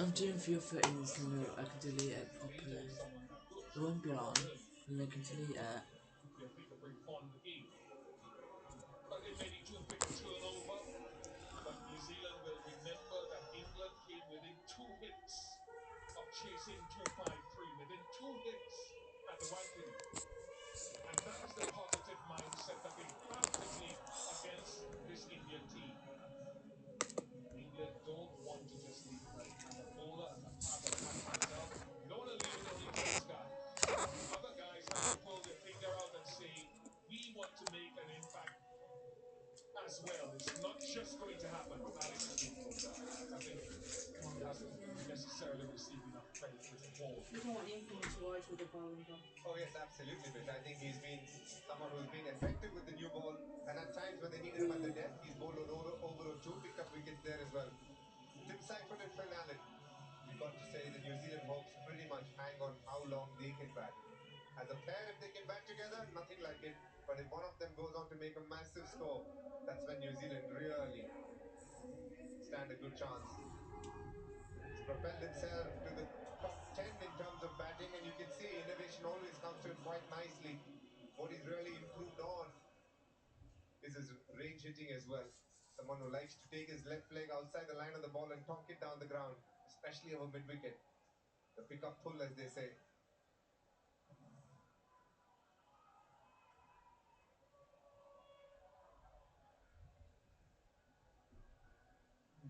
I'm doing for your fittings, you know, I can delete it properly. It won't be long, and I can delete it. But it made it too quick a turnover. But New Zealand will remember that England came within 2 hits of chasing 253, within 2 hits at the Wankhede. And that is the positive mindset that they have to take against this Indian team. England don't want to just leave it as a bowler, as a part of the match myself. You don't want to leave it only to this guy. Other guys have to pull their finger out and say, we want to make an impact as well. It's not just going to happen with Alex Smith, but I think he hasn't necessarily received enough credit for his ball. You don't want him coming towards with the ball either. Oh yes, absolutely, Bish. I think he's been someone who's been effective with the new ball, and at times when they needed him at the death, he's bowled on over or two, picked up wickets there as well. Tim Seifert and Phil Allen. We've got to say the New Zealand hopes pretty much hang on how long they can bat. As a pair, if they can bat together, nothing like it. But if one of them goes on to make a massive score, that's when New Zealand really stand a good chance. He's propelled himself to the top 10 in terms of batting, and you can see innovation always comes to him quite nicely. What he's really improved on is his range hitting as well. Someone who likes to take his left leg outside the line of the ball and tonk it down the ground, especially over mid-wicket. The pick-up pull, as they say.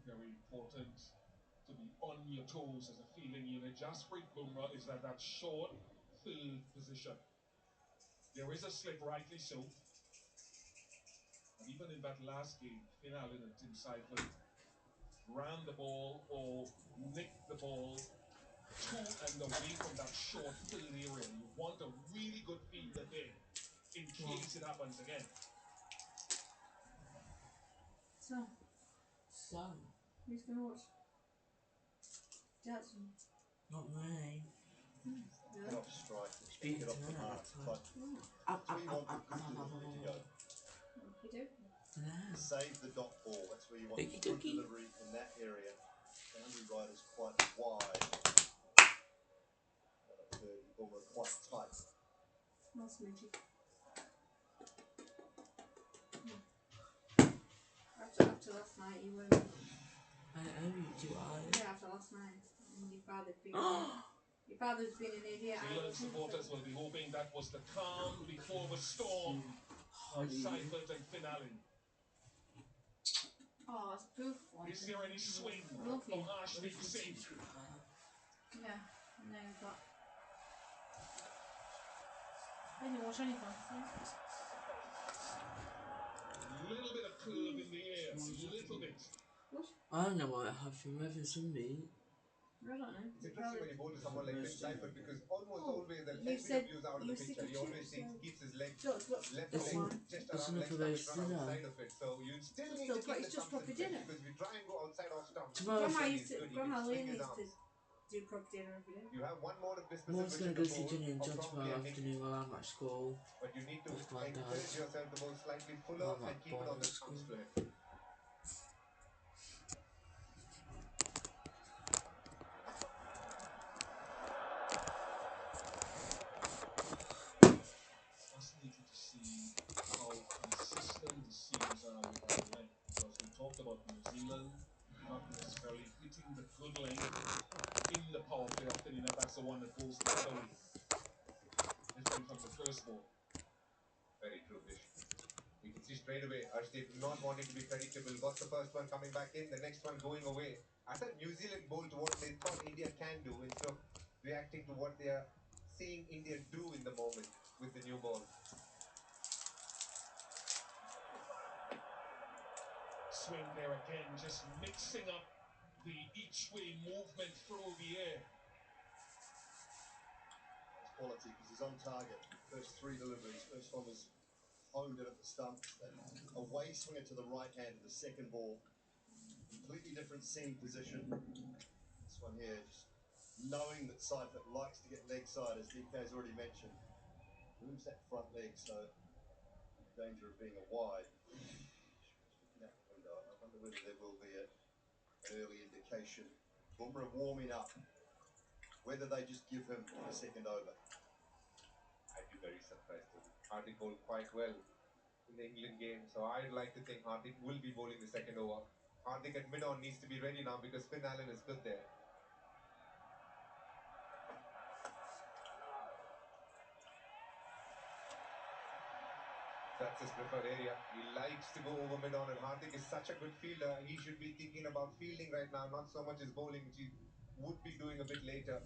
Very important to be on your toes as a fielding unit. Jasprit Bumrah is at that short field position. There is a slip, rightly so. And even in that last game, Finn Allen and Tim Seifert ran the ball or nicked the ball to and away from that short field area. You want a really good fielder there in case it happens again. So, who's going to watch? Jackson. Not me. Get off strike, Speaking get off to the her, mark. that's But that's where you want the good delivery to go. You do? Yeah. Save the dot ball. That's where you want Okie good dokie. delivery in that area. Boundary right is quite wide. The ball are quite tight. Smells magic. After last night, you were. I know you do, Yeah, after last night. And your father's been. Your father's been an idiot. Zealand supporters will be hoping that was the calm before the storm of Seifert and Finn Allen. Oh, it's proof. Is there any swing Love from you. Arshdeep Singh? Yeah, no, but I didn't watch anything. Little bit of curve in the air, little bit. What? I don't know what I have from having some meat. I don't know. It's interesting when you bowl to someone like Tim Seifert because almost always the You said LBW is out of the picture. He always keeps his leg left It's leg not, just it's around not leg for stump those and run dinner. outside of it. So you still need to keep the stumps in place because if you try and go outside off stumps, Tomorrow, Grandma Lynn used to do proper dinner every day. You have one more of this Mom's specific going to in go the see bowl Ginny and or John probably tomorrow a nick. afternoon while I'm at school. But you need to With my dad. encourage yourself to go slightly fuller While I'm and at keep it on the boys' stumps school. to him. Fascinated to see how consistent the series are with that length because we talked about New Zealand not necessarily hitting the good length in the power play often enough. That's the one that goes the other way, different from the first ball. Very true, Bish. You can see straight away Arshdeep not wanting to be predictable. Got the first one coming back in, the next one going away. I said New Zealand bowled to what they thought India can do instead of reacting to what they are seeing India do in the moment with the new ball. Swing there again, just mixing up the each way movement through the air. That's quality because he's on target. First three deliveries. First one was honed in at the stumps, then away swinger to the right hand of the second ball. Completely different seam position. This one here, just knowing that Seifert likes to get leg side, as DK has already mentioned. Moves that front leg, so in danger of being a wide. Looking out the window, I wonder whether there will be an early indication Bumrah warming up. Whether they just give him the second over. I'd be very surprised. Hardik bowled quite well in the England game, so I'd like to think Hardik will be bowling the second over. Hardik at mid-on needs to be ready now because Finn Allen is good there. That's his preferred area. He likes to go over mid-on, and Hardik is such a good fielder. He should be thinking about fielding right now, not so much his bowling, which he would be doing a bit later.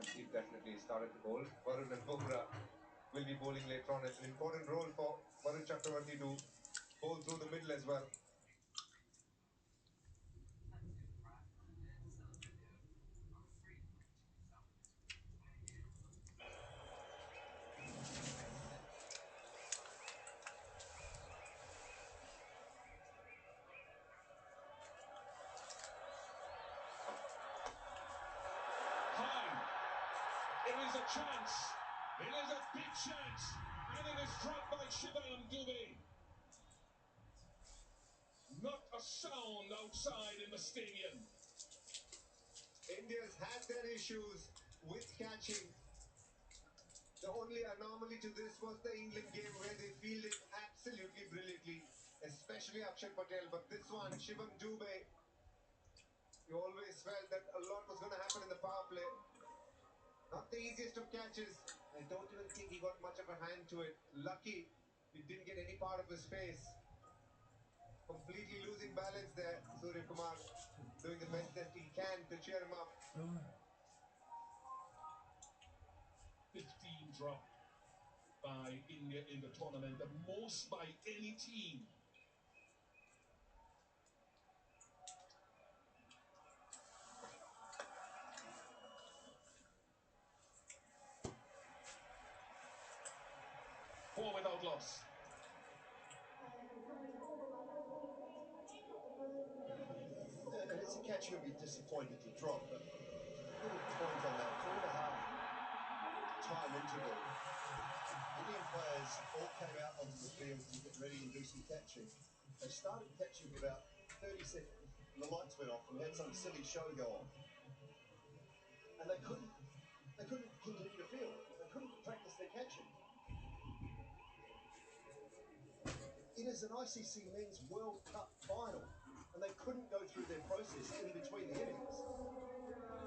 Steve definitely started to bowl. Varun and Bumrah will be bowling later on. It's an important role for Varun Chakravarti to bowl through the middle as well. High. It is a chance. It is a big chance. And it is dropped by Shivam Dubey. Not a sound outside in the stadium. India's had their issues with catching. The only anomaly to this was the England game where they fielded absolutely brilliantly, especially Akshay Patel. But this one, Shivam Dubey, you always felt that a lot was going to happen in the power play. Not the easiest of catches. I don't even think he got much of a hand to it. Lucky he didn't get any part of his face. Completely losing balance there. Surya Kumar doing the best that he can to cheer him up. 15 dropped by India in the tournament, the most by any team. Four without loss. And it's a catch you'll be disappointed to drop, but a little point on that 4.5 time interval. Indian players all came out onto the field to get ready and do some catching. They started catching for about 30 seconds, and the lights went off, and we had some silly show go on. And they couldn't continue to field. They couldn't practice their catching. It is an ICC Men's World Cup final, and they couldn't go through their process in between the innings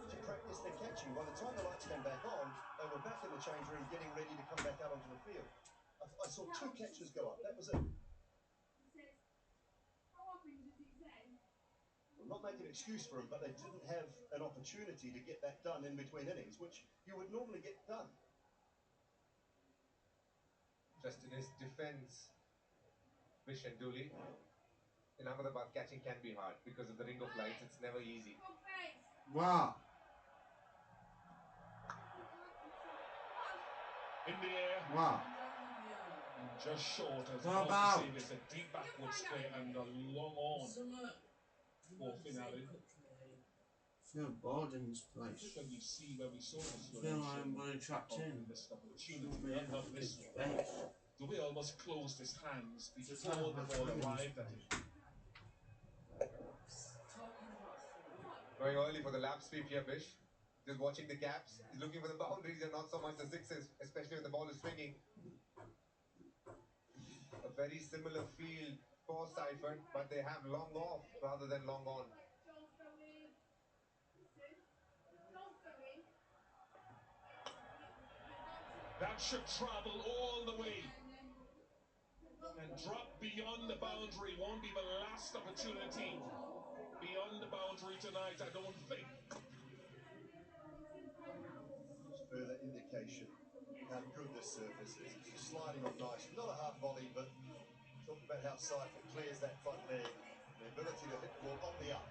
to practice their catching. By the time the lights came back on, they were back in the change room getting ready to come back out onto the field. I saw two catches go up. That was it. I'm not making an excuse for them, but they didn't have an opportunity to get that done in between innings, which you would normally get done. Just in his defense, Vish and Dooley. In Ahmedabad, catching can be hard because of the ring of lights. It's never easy. Wow. In the air. Wow. And just short, as What about about? to say, there's a deep backward square and a long on for finale. Feel bored in this place. When we see where we saw the slow Feel motion I'm really trapped of in. the missed opportunity, not this one. Space. Dubey almost closed his hands Just before the have ball my arrived at him. Going early for the lap sweep here, Bish. Just watching the gaps. He's looking for the boundaries and not so much the sixes, especially when the ball is swinging. A very similar field for Seifert, but they have long off rather than long on. That should travel all the way and drop beyond the boundary. Won't be the last opportunity beyond the boundary tonight, I don't think. Just further indication how good this surface is. It's sliding on nice. Not a hard volley, but talk about how Seifert clears that front leg. The ability to hit the ball on the up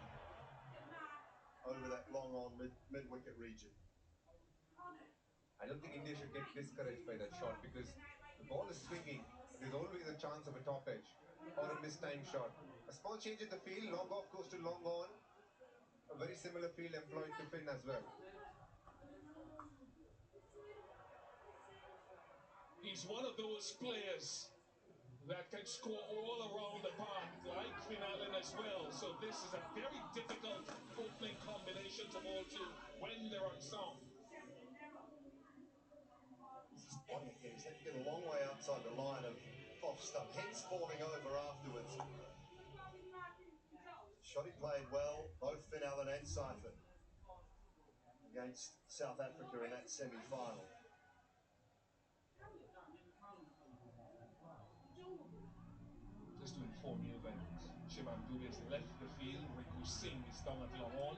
over that long on mid-wicket region. I don't think India should get discouraged by that shot because the ball is swinging. There's always a chance of a top edge or a mistimed shot. A small change in the field, long off goes to long on. A very similar field employed to Finn as well. He's one of those players that can score all around the park, like Finn Allen as well. So this is a very difficult opening combination to bowl to when they're on song. He's had to get a long way outside the line of off stump, hence falling over afterwards. Shot he played well, both Finn Allen and Seifert against South Africa in that semi-final. Just to inform you that Shivam Dube has left the field. Rinku Singh is down at long on.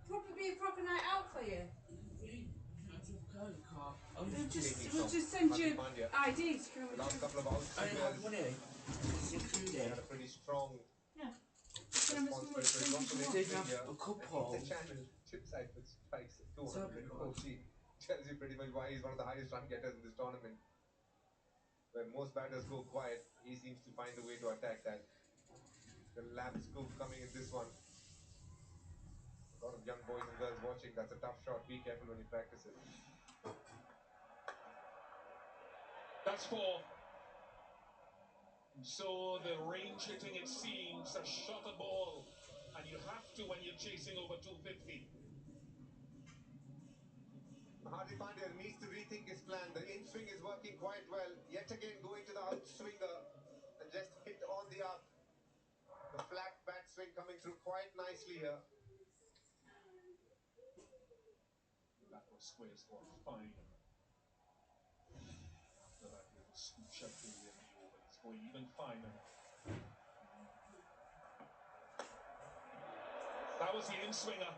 Probably be a proper night out for you. We'll just send you IDs. The last couple of outs, I didn't have money. they had a pretty strong response rate. So he's got to make They it have here. a couple. And in the channel, Chip Seifert strikes at 240. Tells you pretty much why he's one of the highest run getters in this tournament. When most batters go quiet, he seems to find a way to attack that. The lap scoop coming in this one. A lot of young boys and girls watching. That's a tough shot. Be careful when you practice it. That's four. So the range hitting, it seems, a shot a ball. And you have to when you're chasing over 250. Hardik Pandya needs to rethink his plan. The in-swing is working quite well. Yet again going to the outswinger and just hit on the up. The flat bat swing coming through quite nicely here. That was squares for fine. After that little scoop shot to the over, it's going even finer. That was the in-swinger.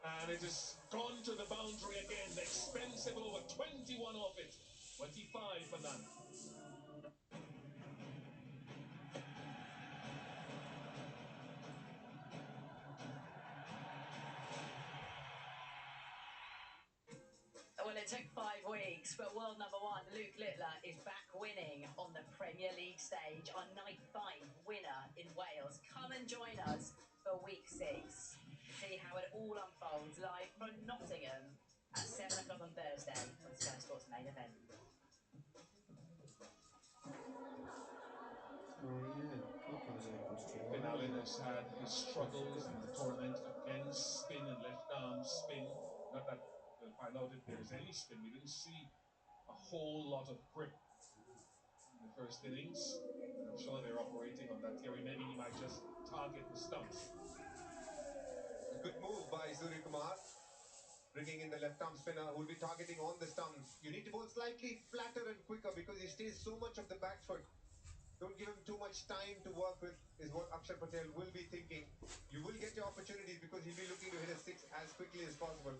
And it has gone to the boundary again. The expensive over, 21 off it. 25 for none. Well, it took 5 weeks, but world number one, Luke Littler, is back winning on the Premier League stage. Our night 5 winner in Wales. Come and join us for week 6. See how it all unfolds live from Nottingham at 7 o'clock on Thursday on Sky Sports main event. Finn Allen has had his struggles in the tournament against spin and left arm spin. Not that we'll find out if there is any spin. We didn't see a whole lot of grip in the first innings. And I'm sure they're operating on that theory. Maybe he might just target the stumps. A good move by Surya Kumar. Bringing in the left-arm spinner who will be targeting on the stumps. You need to bowl slightly flatter and quicker because he stays so much of the back foot. Don't give him too much time to work with, is what Akshar Patel will be thinking. You will get your opportunities because he'll be looking to hit a 6 as quickly as possible.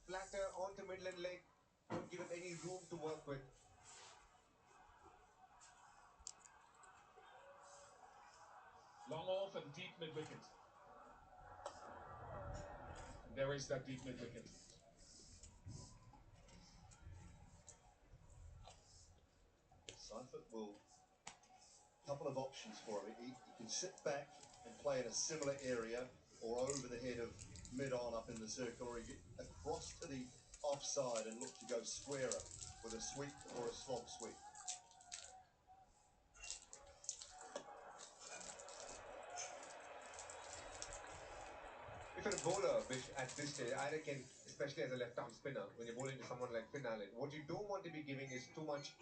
Flatter onto Midland leg. Don't give him any room to work with. Long off and deep mid-wicket. There is that deep mid-wicket. Seifert will, a couple of options for him. He can sit back and play in a similar area or over the head of mid-on up in the circle, or he get across to the offside and look to go squarer with a sweep or a slog sweep. If you're a bowler, which at this stage, I reckon, especially as a left-arm spinner, when you're bowling to someone like Finn Allen, what you don't want to be giving is too much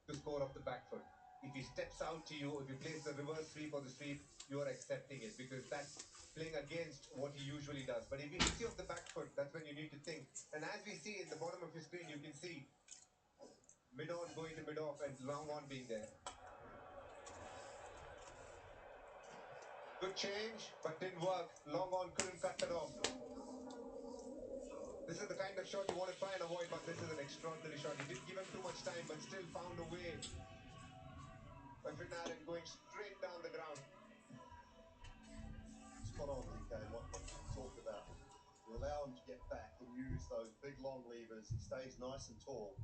to score off the back foot. If he steps out to you, if he plays the reverse sweep or the sweep, you are accepting it because that's playing against what he usually does. But if he hits you off the back foot, that's when you need to think. And as we see in the bottom of your screen, you can see mid-on going to mid-off and long on being there. Good change, but didn't work. Long on couldn't cut that off. This is the kind of shot you want to try and avoid, but this is an extraordinary shot. He didn't give him too much time, but still found a way. By Finn Allen going straight down the ground. Spot on, DK, what you talked about. You allow him to get back and use those big long levers. He stays nice and tall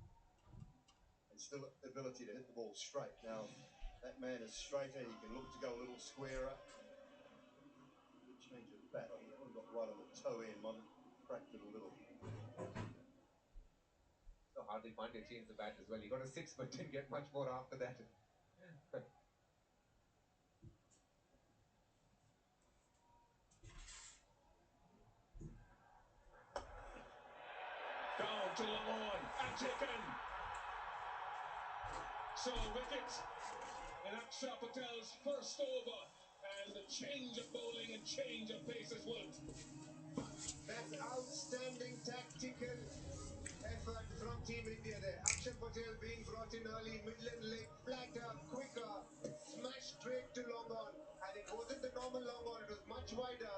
and still the ability to hit the ball straight. Now, that man is straighter. He can look to go a little squarer. Good change of bat. I think that one got right on the toe end. Might have cracked it a little. So Hardik Pandya changed the bat as well. He got a six, but didn't get much more after that. Down to long on and taken. So wicket in Akshar Patel's first over, and the change of bowling and change of pace has worked. That's outstanding tactical effort from Team India there. Akshar Patel being brought in early, Midland leg, flatter, quicker, smash straight to long on. And it wasn't the normal long on, it was much wider.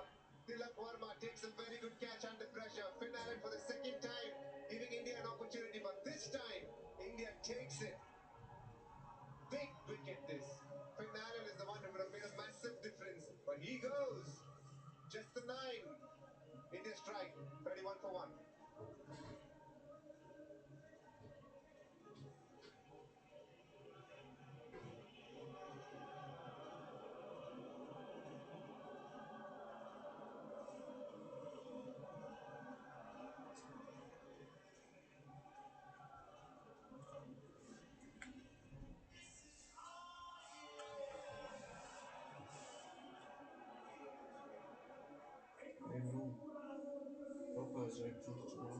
Tilak Verma takes a very good catch under pressure. Finn Allen for the second time, giving India an opportunity. But this time, India takes it. Big wicket this. Finn Allen is the one who would have made a massive difference. But he goes. Just the nine. India strike. 31 for 1. Memnun. Çok acayip çalışmalar.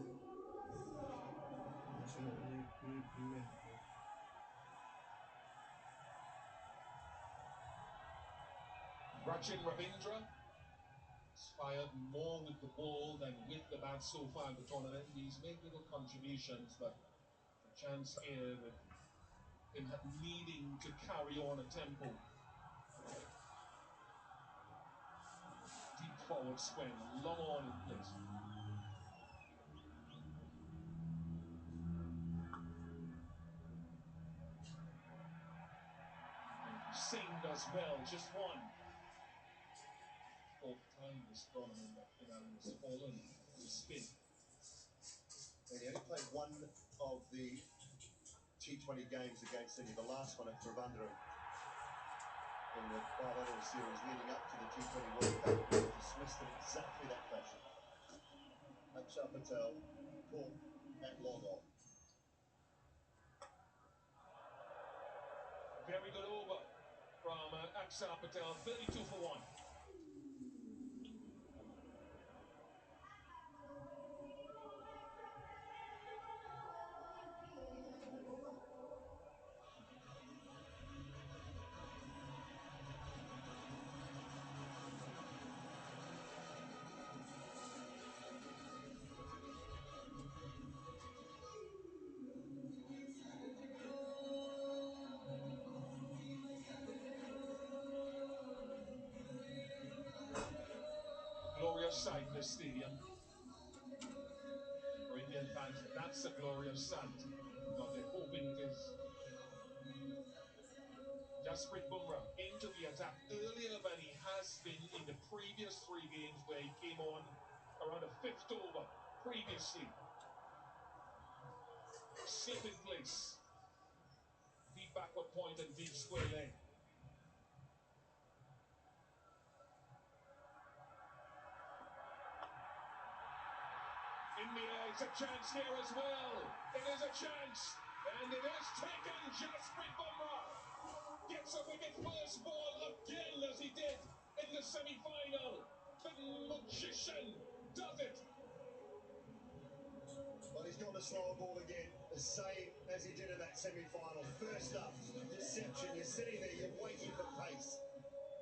Absolutely immeasurable. Rachin Ravindra has fired more with the ball than with the bat so far in the tournament. He's made little contributions, but a chance here with him needing to carry on a tempo. Deep forward swing, long on in place. Singh does well, just one. Fourth time this tournament that Finale has fallen to spin. And he only played one of the T20 games against India, the last one at Trivandrum in the bilateral series leading up to the T20 World Cup. He was dismissed in exactly that fashion. Akshar Patel caught at long on. Very good over from Akshar Patel, 32 for 1. Glorious sight, this stadium. For Indian fans, that's a glorious sight. But they're hoping it is. Jasprit Bumrah into the attack earlier than he has been in the previous three games where he came on around the fifth over previously. Slip in place. Deep backward point and deep square leg. In the air, it's a chance here as well. It is a chance. And it is taken. Jasprit Bumrah gets a wicket first ball again as he did in the semi-final. The magician does it. Well, he's gone to slower ball again, the same as he did in that semi-final. First up, deception. You're sitting there, you're waiting for pace.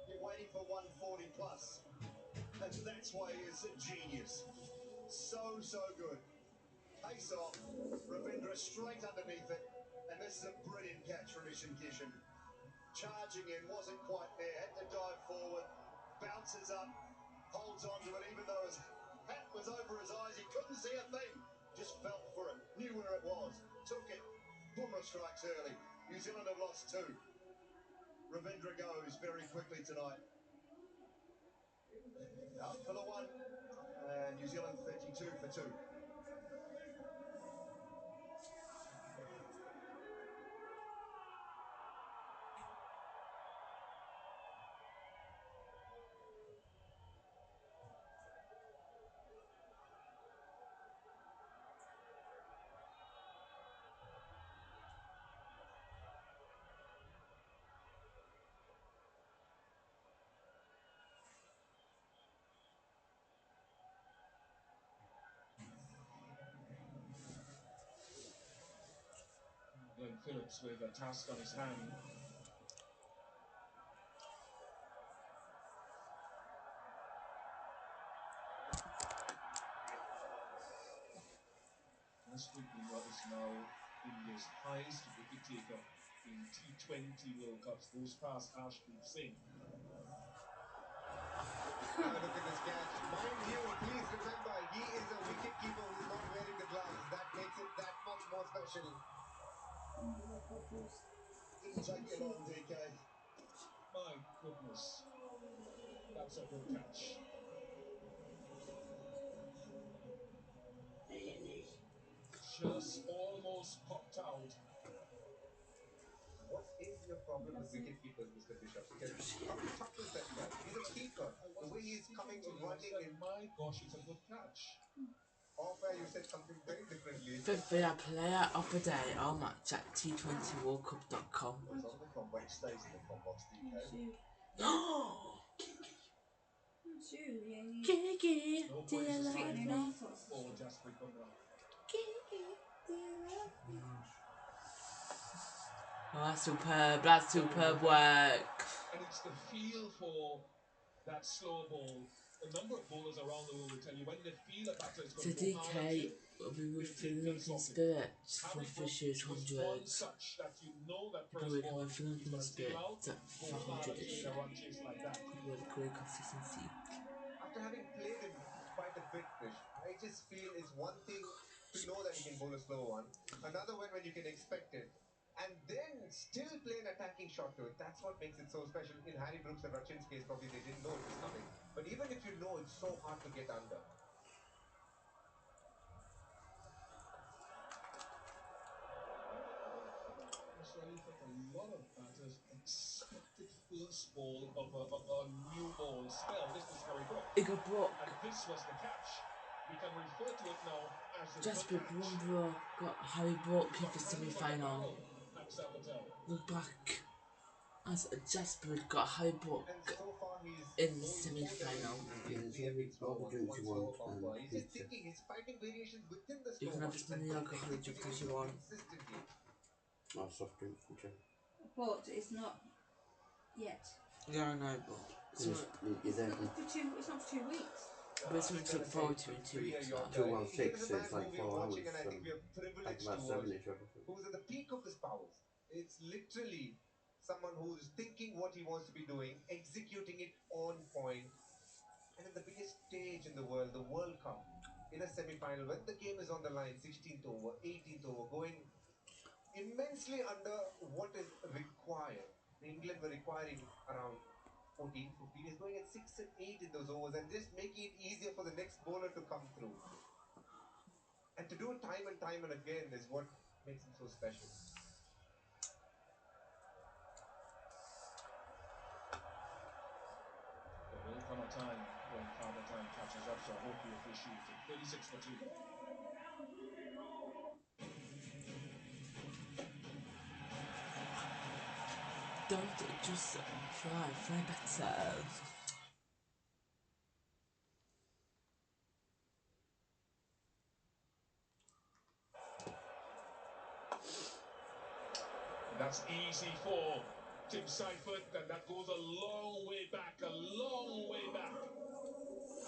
You're waiting for 140 plus. And that's why he is a genius. So good. Pace off, Ravindra straight underneath it. And this is a brilliant catch from Ishan Kishan. Charging in, wasn't quite there, had to dive forward, bounces up, holds on to it even though his hat was over his eyes. He couldn't see a thing, just felt for it, knew where it was, took it. Bumrah strikes early. New Zealand have lost two. Ravindra goes very quickly tonight. Out for the one, and New Zealand 32 for 2. Glenn Phillips with a task on his hand. Jasprit Bumrah is now India's highest wicket taker in T20 World Cups, goes past Ashdeep Singh. Have a look at this catch. Mind you, please remember, he is a wicket keeper who's not wearing the gloves. That makes it that much more special. Didn't take you long, DK. My goodness, that's a good catch. Just almost popped out. What is your problem with wicket keepers, Mr. Bishop? How tough is that guy? He's a keeper. I The wasn't way he's speaking coming, to you. I running, said, and my gosh, it's a good catch. off air you said something very differently. Fifth Villa Player of the Day on match at T20worldcup.com. As long as the combat stays in the combox, DK. Kiki, No do you points is love lined me? up for Jasprit Bumrah. Kiki, do you love me? Oh, that's superb. That's superb work. And it's the feel for that slow ball. A number of bowlers around the world will tell you when they feel a batter is going So to go hard at you, DK will be with they take pace London off him. Spirits for Harry Brook Fisher's was one 100. such that you know that People first working ball, with he's London going to tail out, Spirits go for hard 100 at you this in a year. run chase like that. With great consistency. After having played him quite a bit, Fish, I just feel it's one thing to know that he can bowl a slow one, another one when you can expect it, and then still play an attacking shot to it. That's what makes it so special. In Harry Brooks and Rachin's case, probably they didn't know it was coming. But even if you know, it's so hard to get under. Australia think a lot of batters expected first ball of a new ball spell. This was Harry Brook. Igor Brook. And this was the catch. We can refer to it now as the Jasprit catch. Bumrah got Harry Brook in Got the hand semi on the final. barrel, Axel Patel. Look back as Jasprit got Harry Brook And so far, he's in the bowled semi four final. variations Yeah, in there's three have only been slow other ones, drinks one you slower want bumper. and He's just pizza. thinking, he's finding variations within the You slow can have ones as and many then alcoholic drinks executing as it you so want. consistently. Or soft drinks and chill. But it's not yet. Yeah, I know, but You're there from It's not for 2 weeks. but it's something to look Gonna say forward it's to in 2 three a weeks now. Yorker. 216, It is a so it's mad like movie we're 4 hours watching, and I think we are back privileged about to watch 7ish or something. who's at the peak of his powers. It's literally someone who's thinking what he wants to be doing, executing it on point, and in the biggest stage in the World Cup, in a semi-final, when the game is on the line, 16th over, 18th over, going immensely under what is required. England were requiring around 14, 15. He's going at 6 and 8 in those overs and just making it easier for the next bowler to come through. And to do it time and time and again is what makes him so special. There will come a time when Father Time catches up, so I hope you appreciate it. 36 for 2. Don't just fly better. And that's easy for Tim Seifert, and that goes a long way back, a long way back.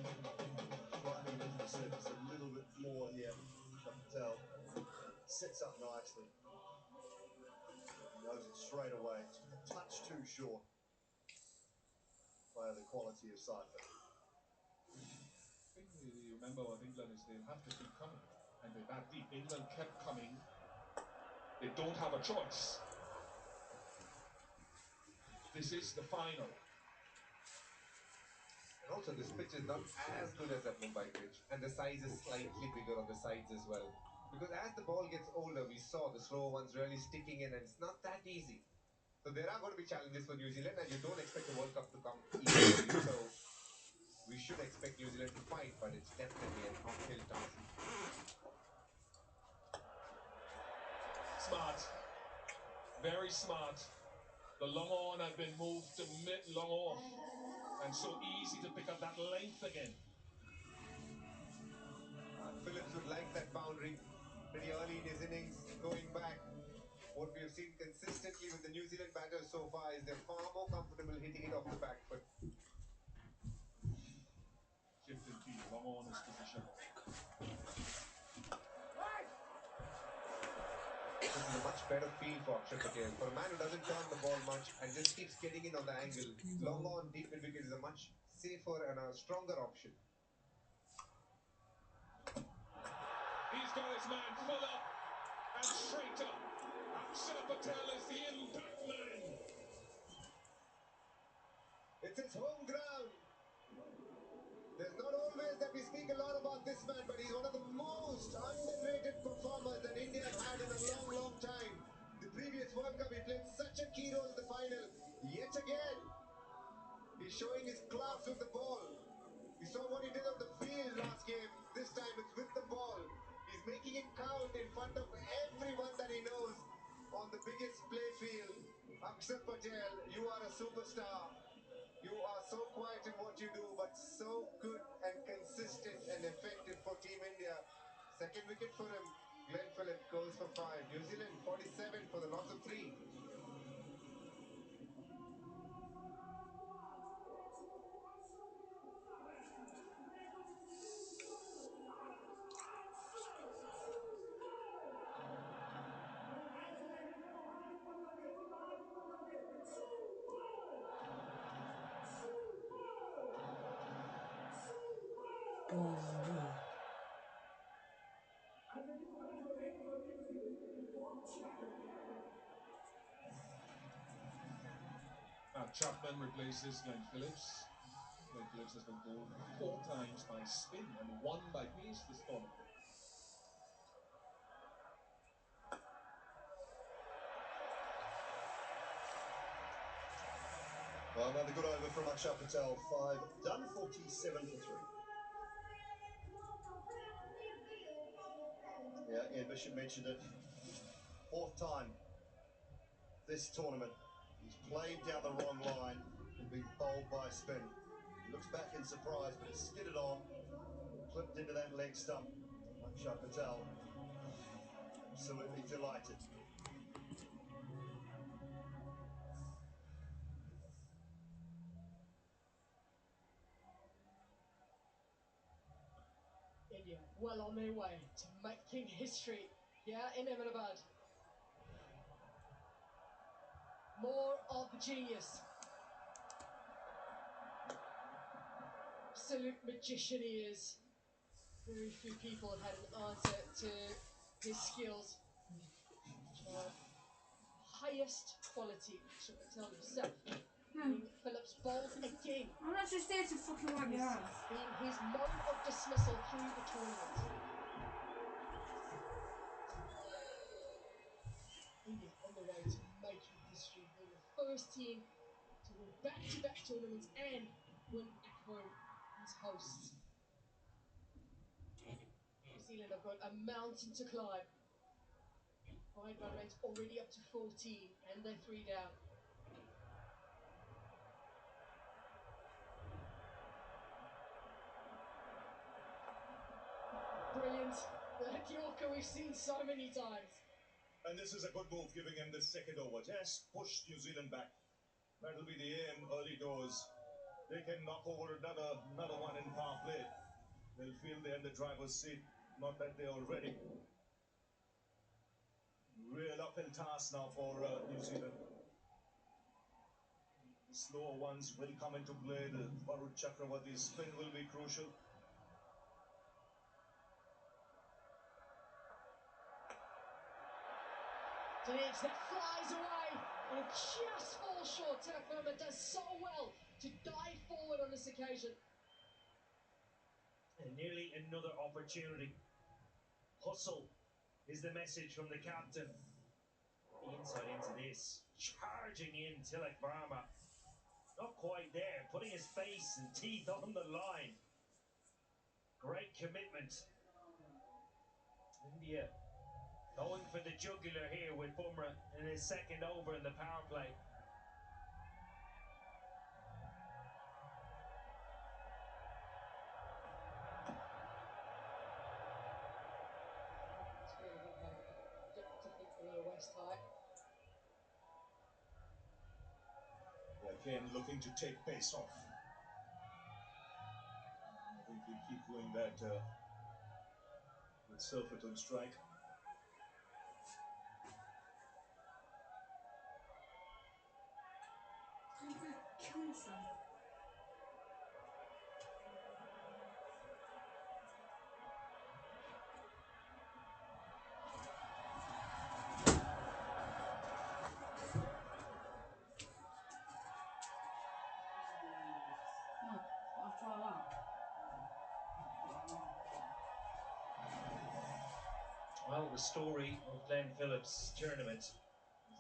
Driving into the surface a little bit more here. Patel sets up nicely. He knows it straight away. Just a touch too short. Player the quality of Seifert. The thing we remember about England is they'll have to keep coming, and they're that deep. England kept coming. They don't have a choice. This is the final. And also, this pitch is not as good as that Mumbai pitch, and the size is slightly bigger on the sides as well. Because as the ball gets older, we saw the slower ones really sticking in, and it's not that easy. So there are going to be challenges for New Zealand, and you don't expect the World Cup to come easy for you. So we should expect New Zealand to fight, but it's definitely an uphill task. Smart. Very smart. The long on had been moved to mid long off, and so easy to pick up that length again. Phillips would like that boundary. pretty early in his innings. Going back, what we have seen consistently with the New Zealand batters so far is they're far more comfortable hitting it off the back foot. Shift in field, long on his position. This is a much better feel for Akshar Patel. For a man who doesn't turn the ball much and just keeps getting in on the angle, long on deep mid wicket is a much safer and a stronger option. He's got his man full up and straight up. Akshar Patel is the impact man. It's his home ground. There's not always that we speak a lot about this man, but he's one of the most underrated performers that India have had in a long, long time. The previous World Cup, he played such a key role in the final. Yet again, he's showing his class with the ball. We saw what he did on the field last game. This time it's with the ball. He's making it count in front of everyone that he knows on the biggest play field. Akshar Patel, you are a superstar. You are so quiet in what you do, but so good and consistent and effective for Team India. Second wicket for him. Glenn Phillips goes for 5. New Zealand 47 for the loss of 3. Now Chapman replaces Glenn Phillips. Glenn Phillips has been bowled 4 times by spin and 1 by pace this tournament. Well, another good over from Akshar Patel. 5 done, 47 for 3. Yeah, Ian Bishop mentioned it. 4th time this tournament. He's played down the wrong line and been bowled by a spin. He looks back in surprise, but it's skidded on, clipped into that leg stump. Akshar Patel, absolutely delighted. India well on their way to making history here in Ahmedabad. More of the genius. Absolute magician he is. Very few people have had an answer to his skills. Highest quality. Akshar Patel himself. Phillips bowled again. I'm not just there to fucking wipe your ass. Being his mode of dismissal through the tournament. India on the way to making history, being the first team to win back-to-back tournaments and win at home as hosts. New Zealand have got a mountain to climb. Wide run rate's already up to 14 and they're 3 down. Brilliant. That Yorker we've seen so many times. And this is a good move, giving him this second over. Just push New Zealand back. That'll be the aim early doors. They can knock over another one in power play. They'll feel they're in the driver's seat. Not that they're already. Real uphill task now for New Zealand. The slower ones will come into play. The Varun Chakravarti's spin will be crucial. Diggs that flies away and it just falls short. Terra Firma does so well to dive forward on this occasion. And nearly another opportunity. Hustle is the message from the captain. The inside into this. Charging in Tilak Varma. Not quite there. Putting his face and teeth on the line. Great commitment. India going for the jugular here with Bumrah in his second over in the power play. Again, looking to take pace off. I think he'll keep doing that with Surfeit on strike. I'm gonna kill myself. No, I'll try that. Well, the story of Glenn Phillips' tournament is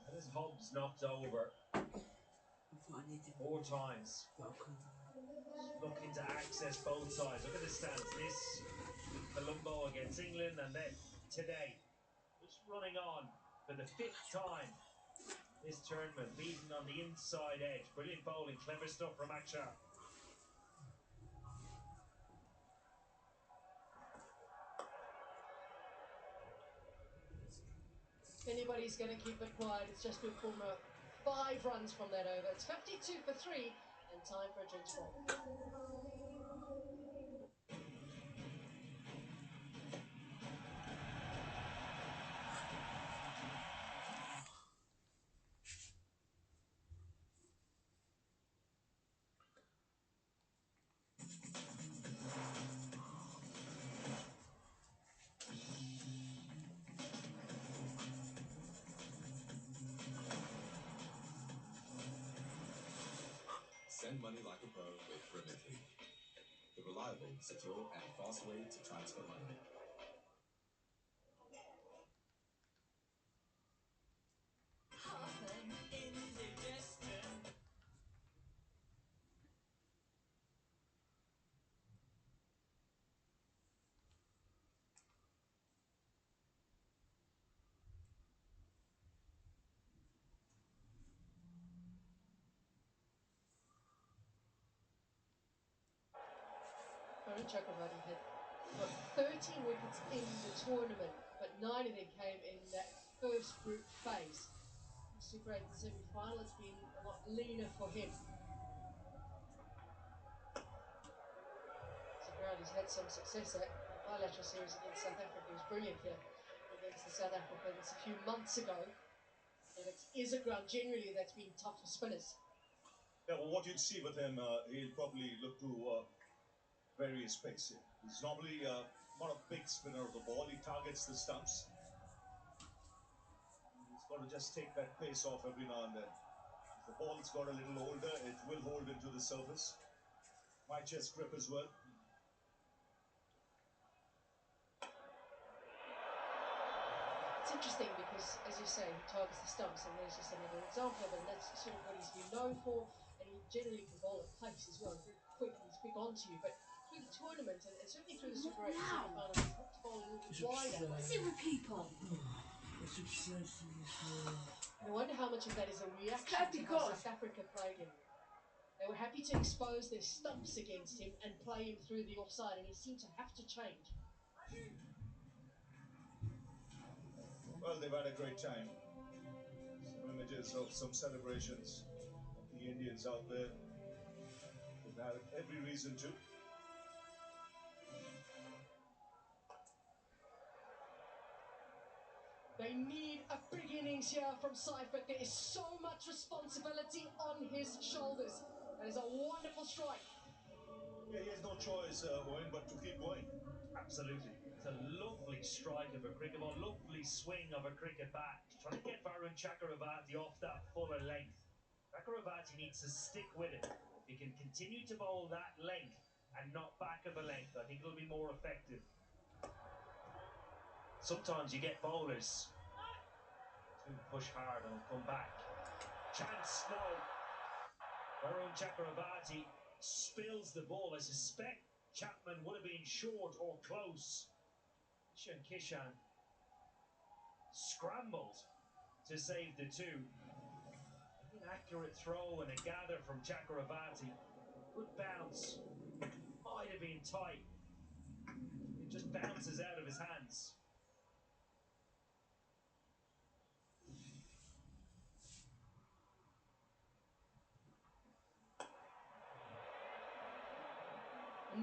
that his hub's knocked over I thought I needed 4 more, times. but I couldn't. Looking to access both sides. Look at the stats this week, Colombo against England, and then today, just running on for the 5th time this tournament, beaten on the inside edge. Brilliant bowling, clever stuff from Akshar. Anybody's going to keep it quiet. It's just been Puma 5 runs from that over. It's 52 for 3 and time for a change ball. Send money like a pro with Remitly, the reliable, secure, and fast way to transfer money. Varun Chakravarti had got 13 wickets in the tournament, but 9 of them came in that first group phase. Super 8 semi-final, it's been a lot leaner for him. He's had some success at the bilateral series against South Africa. He was brilliant here against the South Africans a few months ago. And it is a ground generally that's been tough for spinners. Yeah, well, what you'd see with him, he'll probably look to vary his pace here. He's normally not a big spinner of the ball. He targets the stumps. He's got to just take that pace off every now and then. If the ball's got a little older, it will hold into the surface. My chest grip as well. It's interesting because, as you say, he targets the stumps, and there's just another example of it, and that's sort of what he's been known for, and he generally can bowl at pace as well, very quick, he's big onto you, but through the tournament, and certainly through the Super 8 semi-final, he's had to bowl a little bit wider. What's it with people? And I wonder how much of that is a reaction to how South Africa played him. They were happy to expose their stumps against him and play him through the offside, and he seemed to have to change. Well, they've had a great time. Some images of some celebrations of the Indians out there. They've had every reason to. They need a big innings here from Seifert. There is so much responsibility on his shoulders. That is a wonderful strike. Yeah, he has no choice, Owen, but to keep going. Absolutely. It's a lovely strike of a cricket ball, lovely swing of a cricket bat. Trying to get Varun Chakravarti off that fuller length. Chakravarti needs to stick with it. If he can continue to bowl that length and not back of the length, I think it'll be more effective. Sometimes you get bowlers who push hard and will come back. Chance, no. Varun Chakravarti spills the ball. I suspect Chapman would have been short or close. Kishan scrambled to save the 2. Inaccurate throw and a gather from Chakravarti. Good bounce. Might have been tight. It just bounces out of his hands.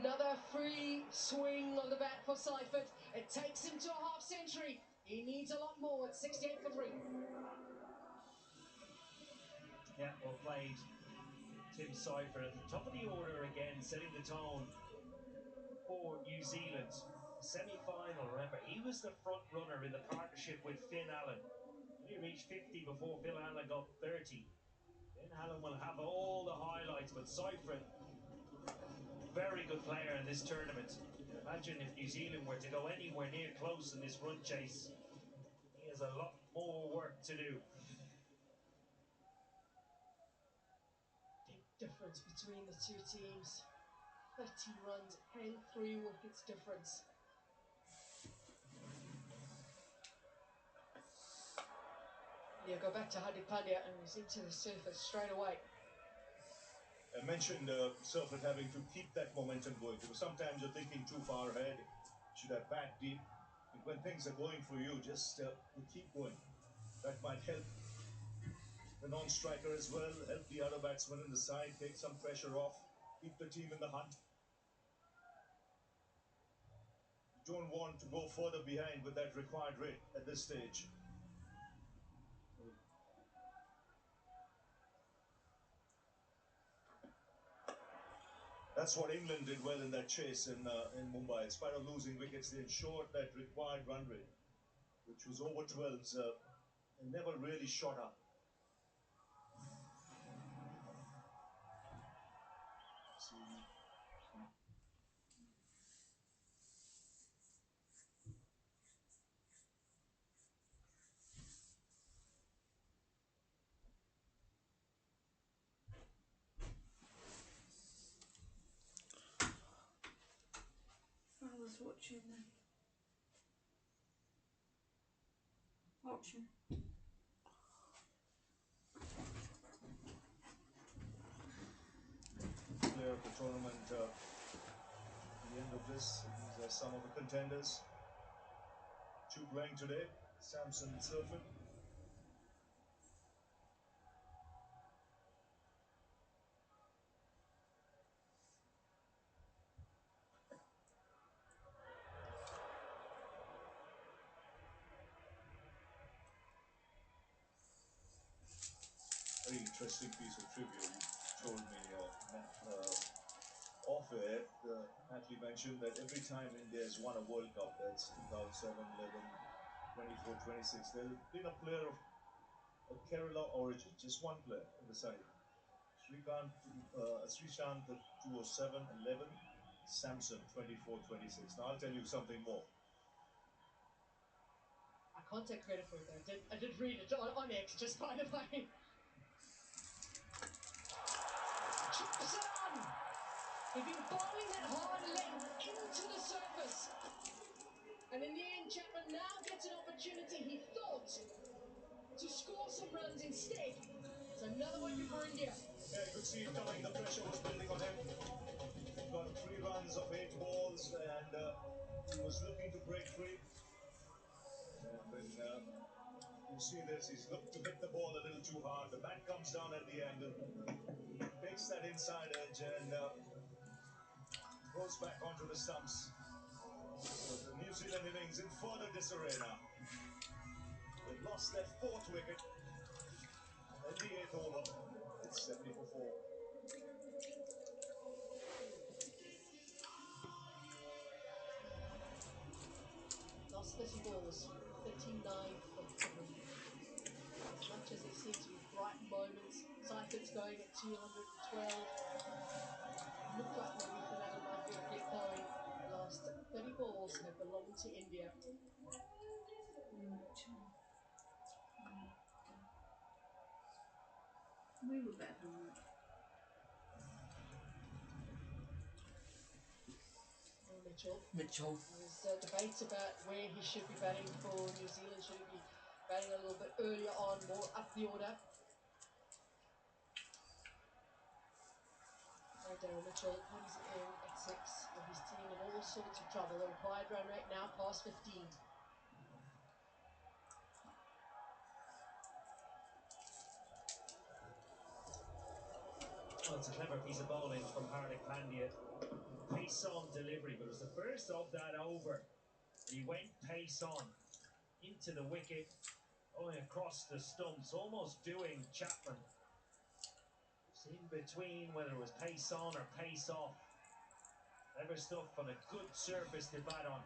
Another free swing of the bat for Seifert. It takes him to a half century. He needs a lot more. It's 68 for 3. Yeah, well played. Tim Seifert at the top of the order again, setting the tone for New Zealand. Semi-final, remember, he was the front runner in the partnership with Finn Allen. He reached 50 before Phil Allen got 30. Then Allen will have all the highlights, but Seifert, very good player in this tournament. Imagine if New Zealand were to go anywhere near close in this run chase. He has a lot more work to do. Big difference between the two teams. 30 runs and 3 wickets difference. Yeah, go back to Hardik Pandya and he's into the surface straight away. I mentioned Surfeit having to keep that momentum going, because sometimes you're thinking too far ahead, should have bat deep. And when things are going for you, just you keep going. That might help the non-striker as well, help the other batsman in the side, take some pressure off, keep the team in the hunt. You don't want to go further behind with that required rate at this stage. That's what England did well in that chase in Mumbai. In spite of losing wickets, they ensured that required run rate, which was over 12s, and never really shot up. Father's watching then. Watching. Player of the tournament at the end of this. These are some of the contenders. 2 playing today, Samson and Surfeit. Very interesting piece of trivia you told me off air. Natalie mentioned that every time India has won a World Cup, that's 2007, 11, 24, 26, there's been a player of Kerala origin, just one player in the side. Srishant 207, 11, Samson 24, 26. Now I'll tell you something more. I can't take credit for it. I did read it on X, just by the way. Chips it on! He'd been bowling that hard length into the surface. And in the end, Chapman now gets an opportunity, he thought, to score some runs instead. It's another wicket for India. Yeah, you could see it coming. The pressure was building on him. Got 3 runs of 8 balls, and he was looking to break free. And when you see this, he's looked to hit the ball a little too hard. The bat comes down at the angle, takes that inside edge, and goes back onto the stumps. So the New Zealand innings in further disarray now. They've lost their 4th wicket in the 8th over. It's 70 for 4. Last 30 balls, 39 for 3. As much as there seem to be bright moments, Seifert's going at 212. Looked like maybe Finale might be able to get going. The last 30 balls have belonged to India. We were better than that. Mitchell. There's debates about where he should be batting for New Zealand. Should he be batting a little bit earlier on, more up the order? Daryl Mitchell comes in at 6 with his team in all sorts of trouble. The required run rate now past 15. Well, it's a clever piece of bowling from Hardik Pandya. pace on delivery, but it was the first of that over. And he went pace on into the wicket, going across the stumps, almost doing Chapman. Just in between, whether it was pace on or pace off. Clever stuff on a good surface to bat on.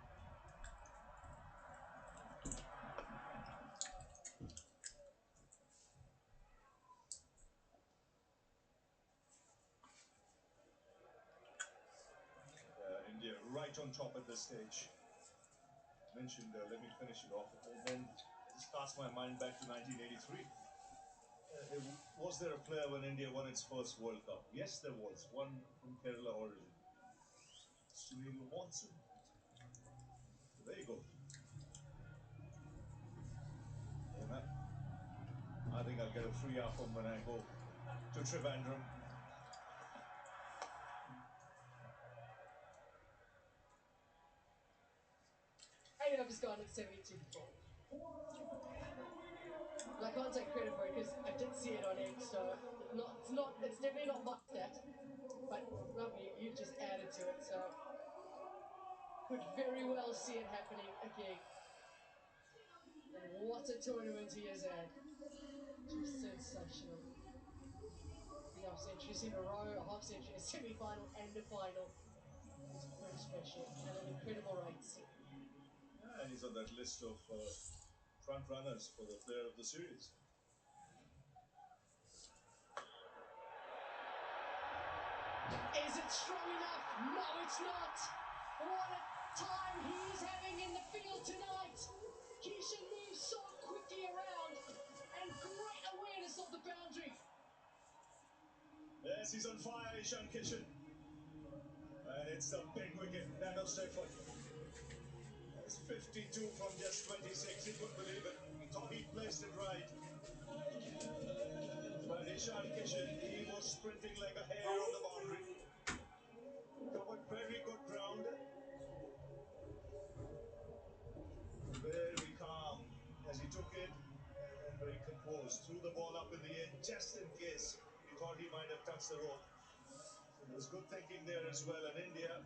India right on top at this stage. Mentioned, let me finish it off. And then just cast my mind back to 1983. Was there a player when India won its first World Cup? Yes, there was. One from Kerala origin. Sunil Watson. There you go. And I think I'll get a free up from when I go to Trivandrum. Eight overs gone at 72 before. And I can't take credit for it because I did see it on X, so it's definitely not my stat. But lovely, you just added to it, so could very well see it happening again. And what a tournament he has had. Just sensational. 3 half centuries in a row, a half century, a semi-final and a final. It's pretty special and at incredible rates. Yeah, and he's on that list of front runners for the player of the series. Is it strong enough? No, it's not. What a time he's having in the field tonight. Kishan moves so quickly around and great awareness of the boundary. Yes, he's on fire, Ishan Kishan. And it's the big wicket, that of Stepford. It's 52 from just 26, he couldn't believe it. He thought he placed it right. But Ishan Kishan, he was sprinting like a hare on the boundary. Covered very good ground. Very calm as he took it and very composed. Threw the ball up in the air just in case he thought he might have touched the rope. So there was good thinking there as well. And India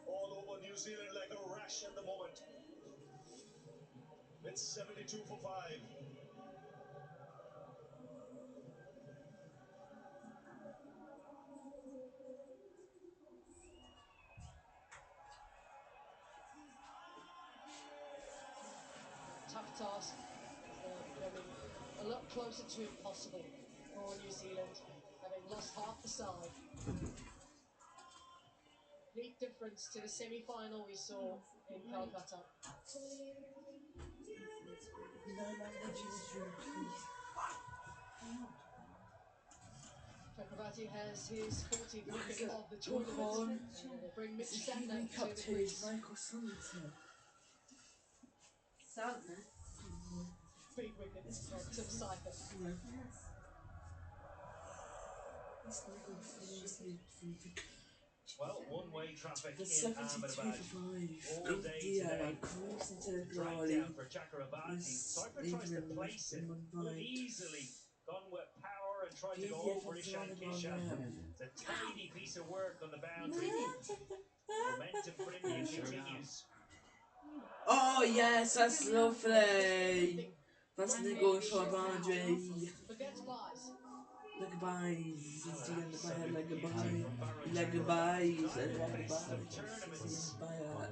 all over New Zealand like a rash at the moment. It's 72 for 5. Tough task. They're becoming a lot closer to impossible for New Zealand, having lost half the side. Complete difference to the semi-final we saw in Calcutta. Chakravarti has his 40th wicket of the tournament. And will bring Mitch Santner to the crease. Santner? Big wicket from Tim Seifert. Well, one-way traffic The in 72 for Ahmedabad 5. all day India today. cruising to the Drag glory. down for Chakravarti. Seifert tries to place it. Could have easily gone with power and tried to go over Ishan Kishan. It's a tidy piece of work on the boundary. Momentum for India continues. Oh yes, that's lovely. That's me going for a boundary. But that's buys. Like a buys, Well, an like a absolute beauty buy, from Baron like a Chakravarti. buys, Tonight, like a best of buy, tournaments.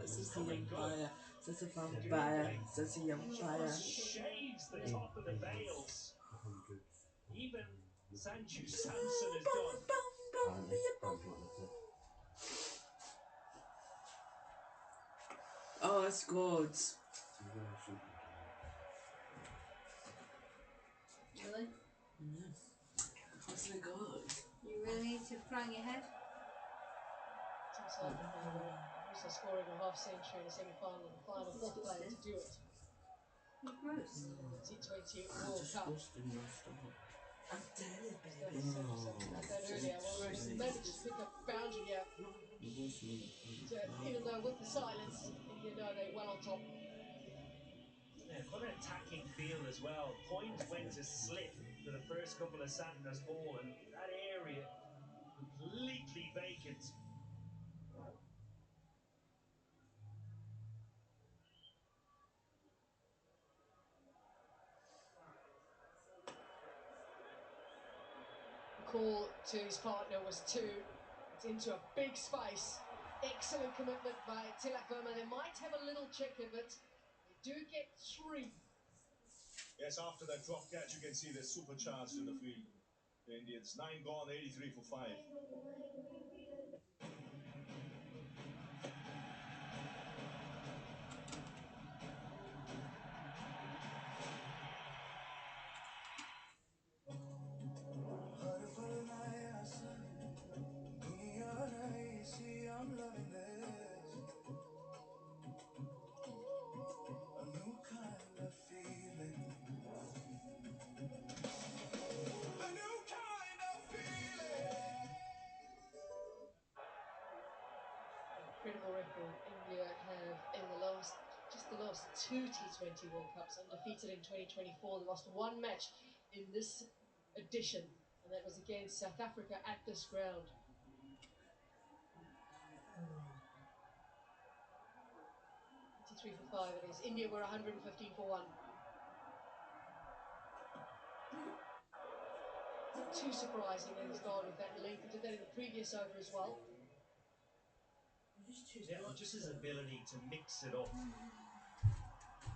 Sassy Coming good. Empire, Sassy Empire, Googling Sassy Empire. just shaves the top of the veils. Even Sanju Samson is done. Oh, that's good. Really? Yeah, that's really good. You really need to prang your head? Tim Seifert, by the way, also scoring a half century in a semi-final and the final, fourth player to do it You're gross. in the T20 I'm World just Cup. busting your stomach. I'm dead, There's baby. something about that earlier. Well, we managed to pick up a boundary here. So even though with the silence, you know they're well on top. Yeah, quite an attacking feel as well. Point went to slip for the first couple of Santner's ball, and that area completely vacant. call to his partner was 2. It's into a big space. Excellent commitment by Tilak Verma. They might have a little checker, but they do get 3. Yes, after that drop catch, you can see they're supercharged in the field. The Indians, 9 gone, 83 for 5. Incredible record India have in the last 2 T20 World Cups, undefeated in 2024. They lost 1 match in this edition, and that was against South Africa at this ground. 83 for 5 it is. India were 115 for 1. Not too surprising that he's gone with that length. He did that in the previous over as well. Yeah, well, just his ability to mix it up.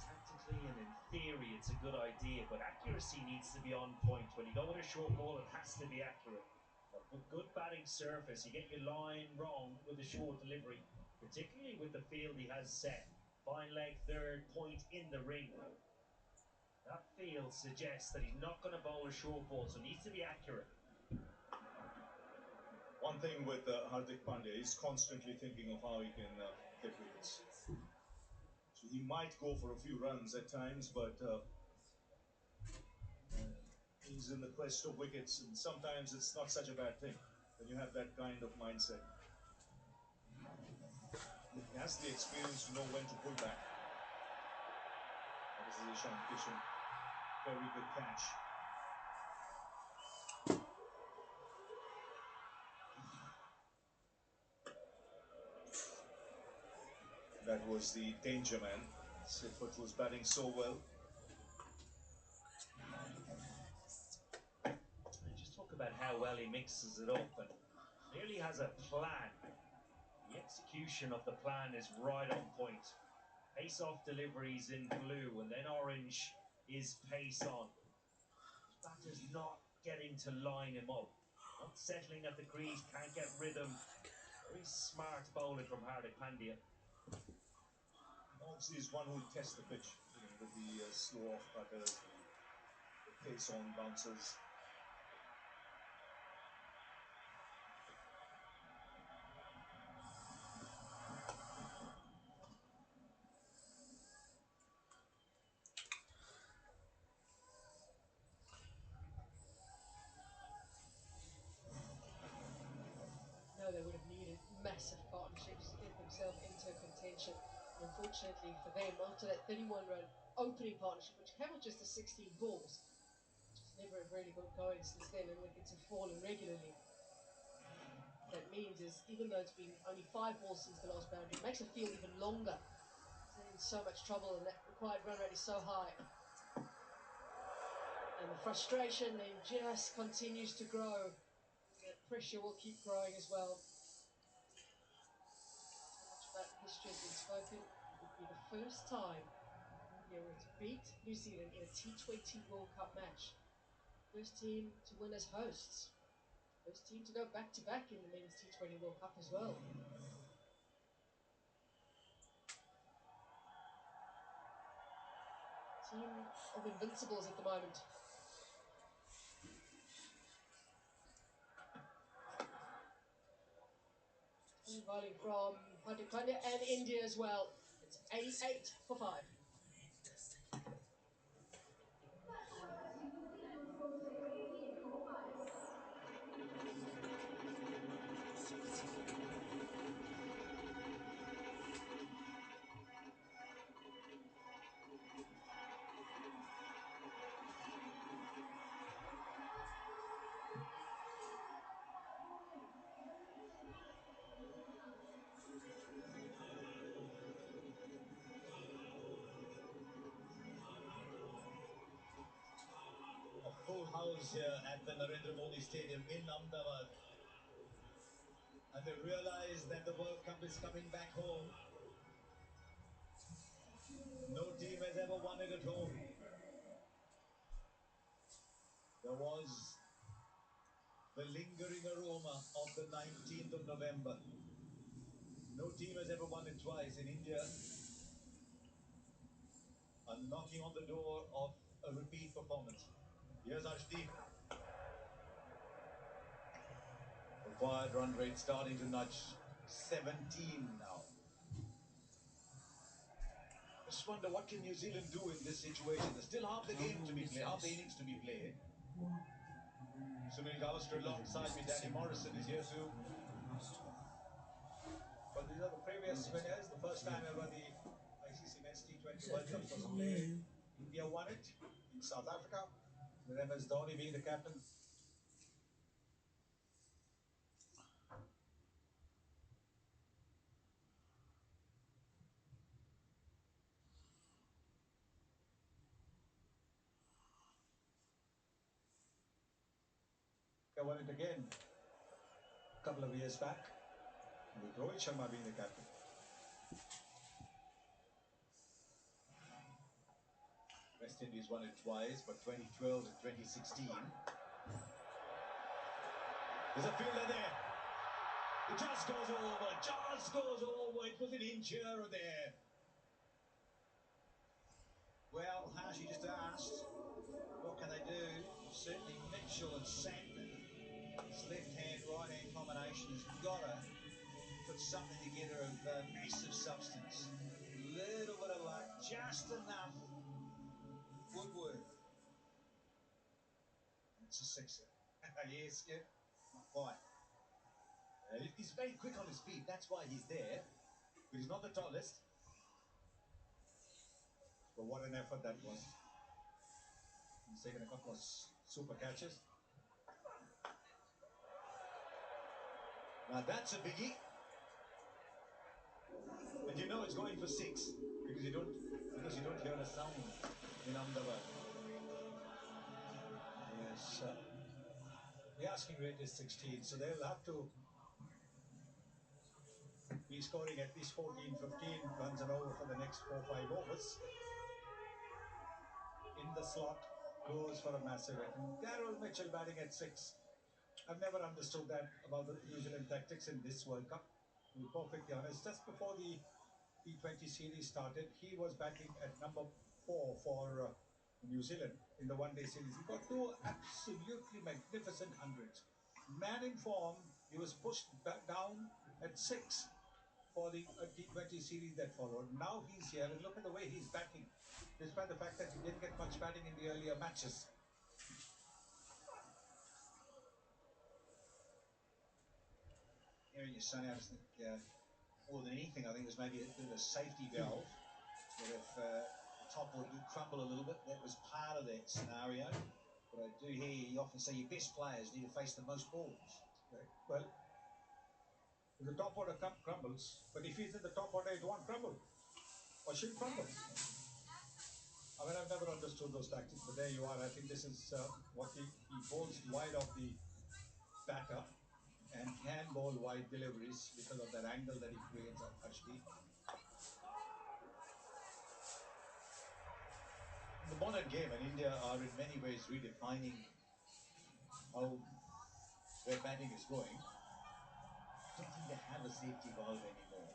Tactically and in theory, it's a good idea, but accuracy needs to be on point. When you go with a short ball, it has to be accurate. But good batting surface, you get your line wrong with a short delivery, particularly with the field he has set. Fine leg third, point in the ring. That field suggests that he's not going to bowl a short ball, so it needs to be accurate. One thing with Hardik Pandya, he's constantly thinking of how he can get wickets. So he might go for a few runs at times, but he's in the quest of wickets, and sometimes it's not such a bad thing when you have that kind of mindset. He has the experience to know when to pull back. This is Ishan Kishan. Very good catch. That was the danger man. Sidford was batting so well. Just talk about how well he mixes it up and clearly has a plan. The execution of the plan is right on point. Pace off deliveries in blue, and then orange is pace on. His batter's not getting to line him up, not settling at the crease, can't get rhythm. Very smart bowling from Hardik Pandya. Obviously, he's one who will test the pitch, with the slow off cutters, the pace on bouncers. No, they would have needed massive partnerships to get themselves into contention. And unfortunately for them, after that 31-run opening partnership, which came with just the 16 balls, just never really got going since then, and wickets have fallen regularly. What that means is, even though it's been only 5 balls since the last boundary, it makes the field even longer. They're in so much trouble, and that required run rate is so high. And the frustration then just continues to grow. That pressure will keep growing as well. So much about history has been spoken. It would be the first time India were to beat New Zealand in a T20 World Cup match. First team to win as hosts. First team to go back-to-back in the Men's T20 World Cup as well. Team of invincibles at the moment. Bowling from Hardik Pandya and India as well. It's 8 for 5. house here at the Narendra Modi Stadium in Ahmedabad. And they realize that the World Cup is coming back home. No team has ever won it at home. There was the lingering aroma of the 19th of November. No team has ever won it twice. In India are knocking on the door of a repeat performance. Here's Arshdeep. Required run rate starting to nudge 17 now. Just wonder what can New Zealand do in this situation. There's still half the game to be played, half the innings to be played. Sunil Gavaskar alongside me, Danny Morrison is here too. Well, these are the previous winners. The first time ever the ICC Men's T20 World Cup was played. India won it in South Africa, with MS Dhoni being the captain. They won it again a couple of years back, with Rohit Sharma being the captain. West Indies won it twice, but 2012 and 2016. There's a fielder there. It just goes over, just goes over. It was an inch here or there. Well, Hashi just asked, what can they do? Certainly Mitchell and Sandman, his left-hand, right-hand combination has got to put something together of massive substance. Little bit of luck, just enough woodwork. It's a sixer. Yes, Skip, not quite. He's very quick on his feet, that's why he's there. But he's not the tallest. But what an effort that was. He's taken a couple of super catches. Now that's a biggie. And you know it's going for 6 because you don't hear a sound in Ahmedabad. Yes, the asking rate is 16, so they'll have to be scoring at least 14, 15 runs an over for the next 4, 5 overs. In the slot goes for a massive hit. And Daryl Mitchell batting at 6. I've never understood that about the New Zealand tactics in this World Cup. To be perfectly honest, just before the T20 series started, he was batting at number 4 for New Zealand in the one-day series. He got 2 absolutely magnificent hundreds. Man in form, he was pushed back down at 6 for the T20 series that followed. Now he's here, and look at the way he's batting, despite the fact that he didn't get much batting in the earlier matches. Hearing you say, I just think more than anything, I think there's maybe a bit of a safety valve. That if the top order do crumble a little bit, that was part of that scenario. But I do hear you often say your best players need to face the most balls. Right. Well, if the top order crumbles, but if he's in the top order, it won't crumble. Or should crumble. I mean, I've never understood those tactics, but there you are. I think this is what he bowls wide of the batter and can bowl wide deliveries because of that angle that he creates at Ashdeep. The modern game and India are in many ways redefining how their batting is going. I don't think they have a safety valve anymore.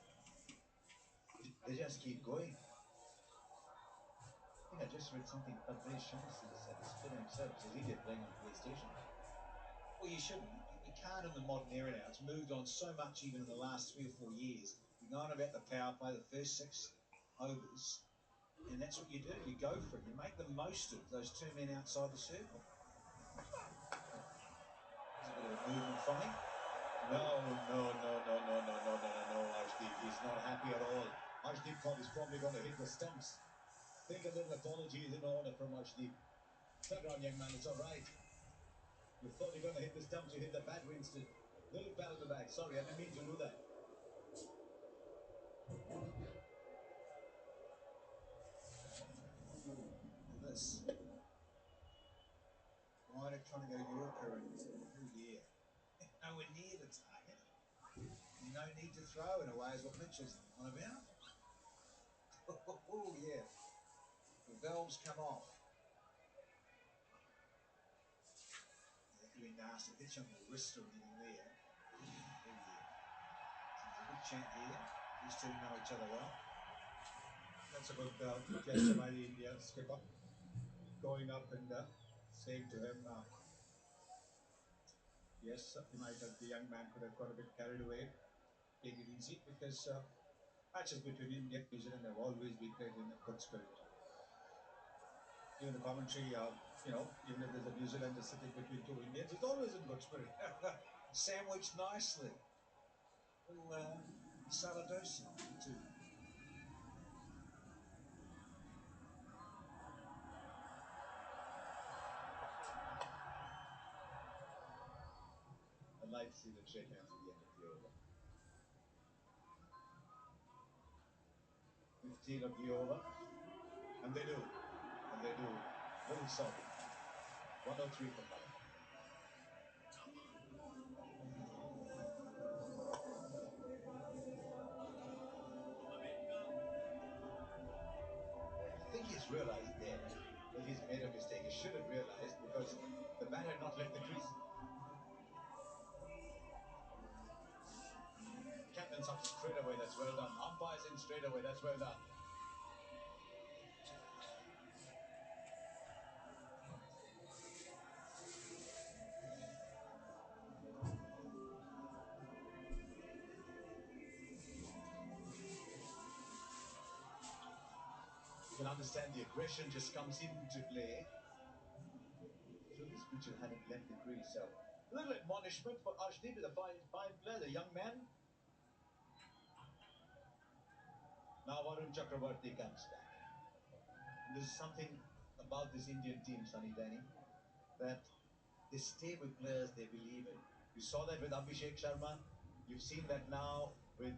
They just keep going. I think I just read something Padre Shamsi said. It's been himself. Says India playing on PlayStation. Well, you shouldn't. You can't in the modern era now. It's moved on so much even in the last 3 or 4 years. You're going about the power play, the first 6 overs. And that's what you do. You go for it. You make the most of those 2 men outside the circle. There's a bit of a movement from him. No, Arshdeep. He's not happy at all. Arshdeep thought he's probably going to hit the stumps. I think a little apology is in order from Arshdeep. Turn around, young man. It's all right. You thought you were going to hit the stumps, you hit the bat, Winston. Little pat on the back. Sorry, I didn't mean to do that. This. Wide back trying to go Yorker, and oh dear, nowhere near the target. No need to throw in a way is what Mitchell's on about. Oh yeah, the valves come off. Yeah, that could be nasty. Hit you on the wrist or anything there. Oh yeah. So there's a good chant here. These two know each other well. That's a good gesture by the India skipper, going up and saying to him, yes, he might have, the young man could have got a bit carried away, take it easy, because matches between India and New Zealand have always been played in a good spirit. Even the commentary, even if there's a New Zealander sitting between two Indians, it's always in good spirit. Sandwiched nicely. Little Saladosi too. I'd like to see them shake hands at the end of the over. 15 of the over. And they do. And they do. Little salty. 103 for color. I think he's realized there that he's made a mistake. He should have realized, because the bat had not left the crease. Captain's up straight away, that's well done. Umpire's in straight away, that's well done. You can understand the aggression just comes into play. So this Mitchell hadn't left the crease, so a little admonishment for Ashdeep, is a fine player, the young man. Now Varun Chakravarti comes back. And there's something about this Indian team, Sunny Danny, that they stay with players they believe in. You saw that with Abhishek Sharma. You've seen that now with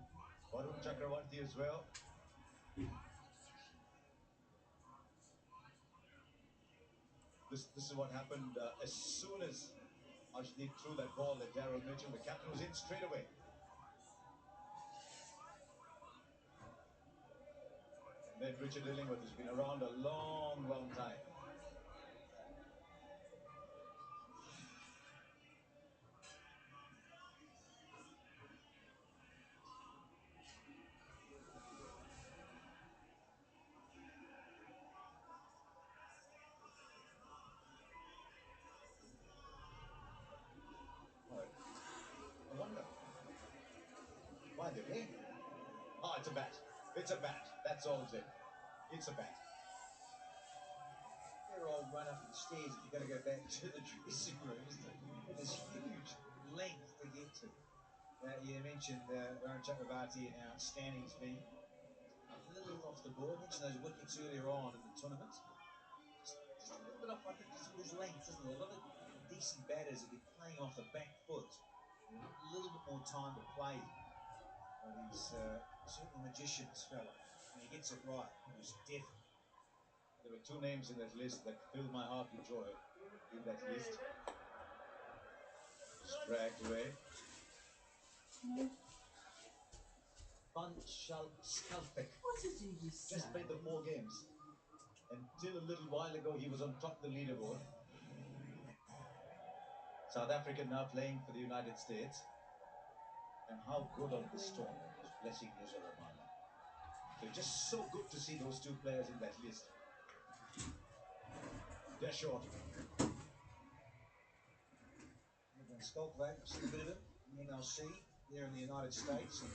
Varun Chakravarti as well. This is what happened as soon as Ashdeep threw that ball at Daryl Mitchell. The captain was in straight away. And then Richard Illingworth has been around a long, long time. I wonder why they're playing. Oh, it's a bat. It's a bat. That solves it. It's a bat. They're all run up the stairs if you've got to go back to the dressing room, isn't it? And there's huge length to get to. You mentioned Varun Chakravarti and how outstanding he's been. A little off the ball. I mentioned those wickets earlier on in the tournament. Just a little bit off, I think, just with his length, isn't there? A lot of decent batters have been playing off the back foot. A little bit more time to play. But he's certainly a magician, this fella. And he gets it right. He's definitely. There were two names in that list that filled my heart with joy in that list. Just dragged away. Panchal Skalpek. What did you say? Just played the 4 games. Until a little while ago, he was on top of the leaderboard. South Africa now playing for the United States. And how good on this tournament is Blessing Nusaramana. So just so good to see those two players in that list. They're short. Skulkvac, I've seen a bit of him in the MLC there in the United States, and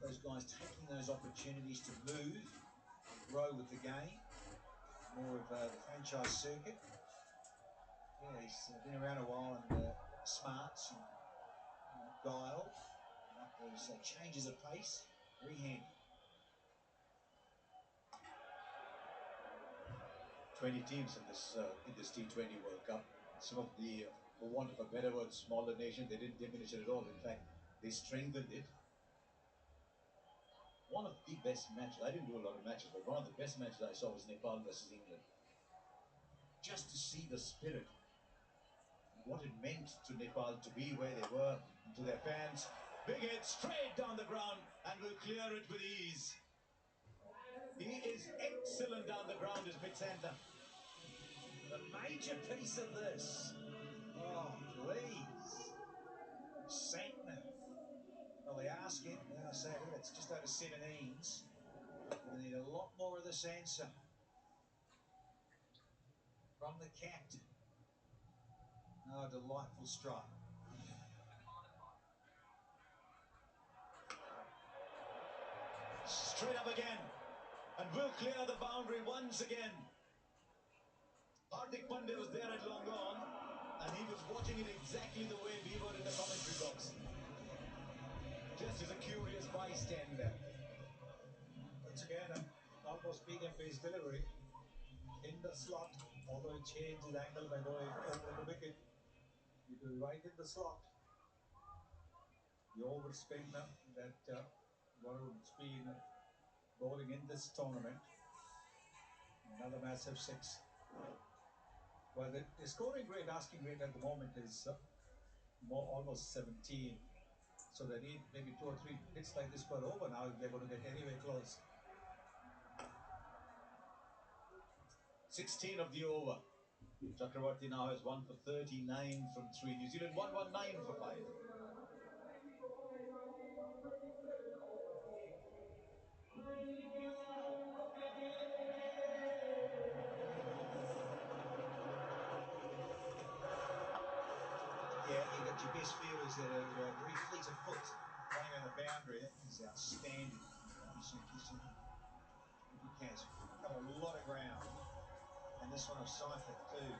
those guys taking those opportunities to move and grow with the game. More of the franchise circuit. Yeah, he's been around a while and smarts and guile. And up those changes of pace, very handy. 20 teams in this T20 World Cup. Some of the, for want of a better word, smaller nations, they didn't diminish it at all. In fact, they strengthened it. One of the best matches, I didn't do a lot of matches, but one of the best matches I saw was Nepal versus England. Just to see the spirit what it meant to Nepal to be where they were, and to their fans. Big hit straight down the ground and will clear it with ease. He is excellent down the ground, is Mitch Santner. The major piece of this. Oh, please. Santner. Well, they ask him, then I say, look, it's just over 17s. They need a lot more of this answer from the captain. Oh, delightful strike. Straight up again, and will clear the boundary once again. Hardik Pandya was there at long on, and he was watching it exactly the way we were in the commentary box. Just as a curious bystander. Once again, almost medium pace delivery in the slot, although he changed his angle by going over the wicket. It was right in the slot. The overspin that Varun's been bowling in this tournament. Another massive six. Well, the scoring rate, asking rate at the moment is almost 17. So they need maybe 2 or 3 hits like this per over now if they're going to get anywhere close. 16 of the over. Chakravarti now has 1 for 39 from 3. New Zealand 119 for 5. Yeah, you got your best viewers that are very fleet of foot running on the boundary. That is outstanding. Kishan, if he can, cover a lot of ground. And this one of Seifert too.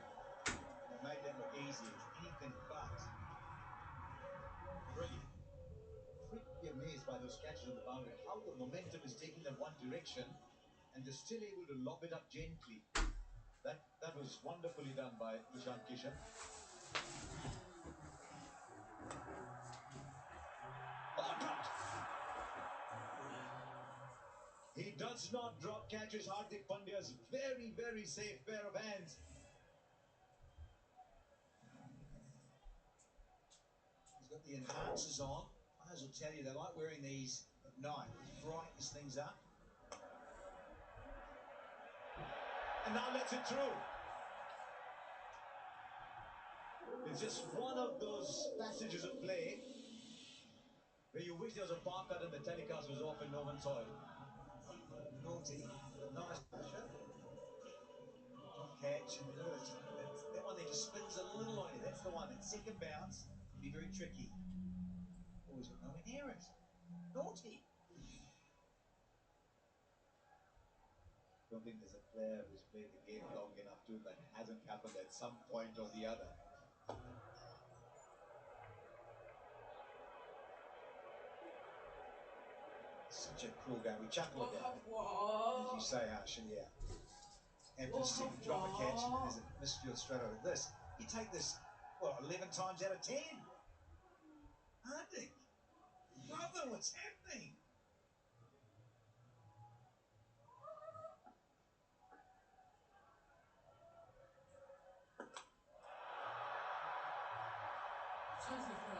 They made that look easy. It's anything but. Brilliant. Frequently amazed by those catches on the boundary, how the momentum is taking them one direction, and they're still able to lob it up gently. That was wonderfully done by Ishan Kishan. Oh, dropped! He does not drop catches. Hardik Pandya's very, very safe pair of hands. He's got the enhancers on. Players will tell you they like wearing these at night. It brightens things up. And now lets it through. It's just one of those passages of play where you wish there was a bar cut and the telecast was off in no one's soil. Naughty, nice pressure. Top catch, and look at that one there just spins a little on you. That's the one. That second bounce can be very tricky. Always got nowhere near it. Naughty. Don't think there's a player who's played the game long enough to that hasn't happened at some point or the other. Such a cruel game. We chuckle about it. As you say, Harsh, and yeah. After a stick, you drop a catch, and then there's a misfield straight over this. You take this, 11 times out of 10. Hardik, brother, what's happening?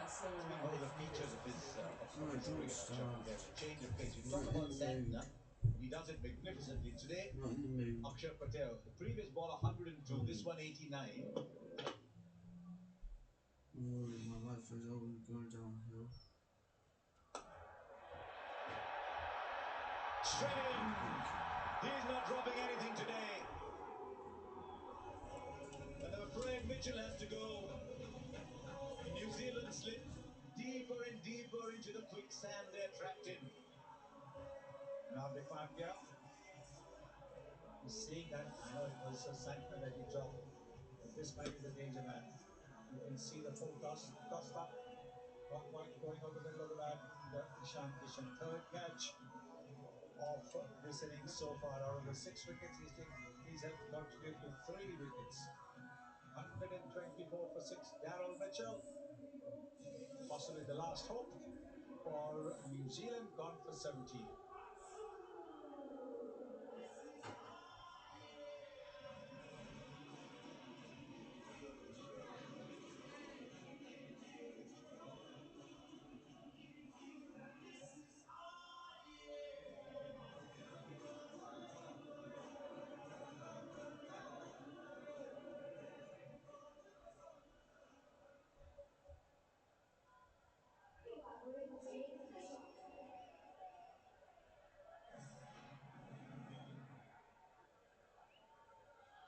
It's been one of the features of his cricket there, the change of pace. We talk about Santner, he does it magnificently. Today, Akshar Patel, the previous ball 102, this one 89. My life is always going downhill. Straight in. He's not dropping anything today. And I'm afraid Mitchell has to go. New Zealand slip deeper and deeper into the quicksand they're trapped in. Now the Pandya is seeing that. I know it was Santner that he dropped, but this might be the danger man. You can see the full toss, tossed up, not quite going over the middle of the bat. Ishan Kishan, third catch of this innings so far. Out of the 6 wickets, he's helped contribute to 3 wickets. 124 for 6. Daryl Mitchell, possibly the last hope for New Zealand, gone for 70.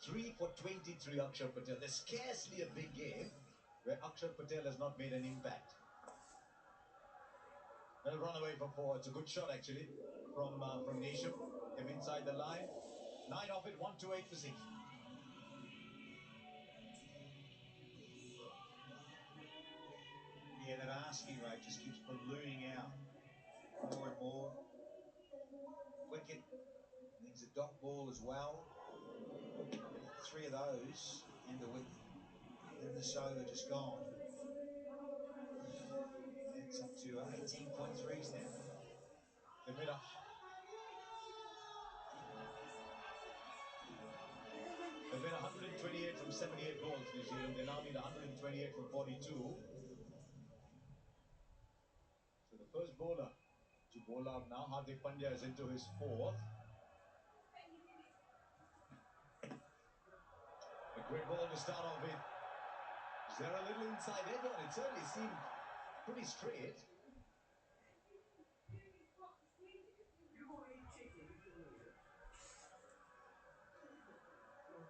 3 for 23, Akshar Patel. There's scarcely a big game where Akshar Patel has not made an impact. They'll run away for 4. It's a good shot, actually, from Nisham. Came inside the line. 9 off it, 1-8 for 6. Yeah, that asking rate just keeps ballooning out more and more. Wicket needs a dot ball as well. 3 of those and a wicket. Then this over just gone. It's up to 18.3s now. They've made They've made 128 from 78 balls, New Zealand. They now need 128 from 42. So the first bowler to bowl out now, Hardik Pandya, is into his 4th. A great ball to start off with. Is there a little inside edge on it? Certainly seemed pretty straight.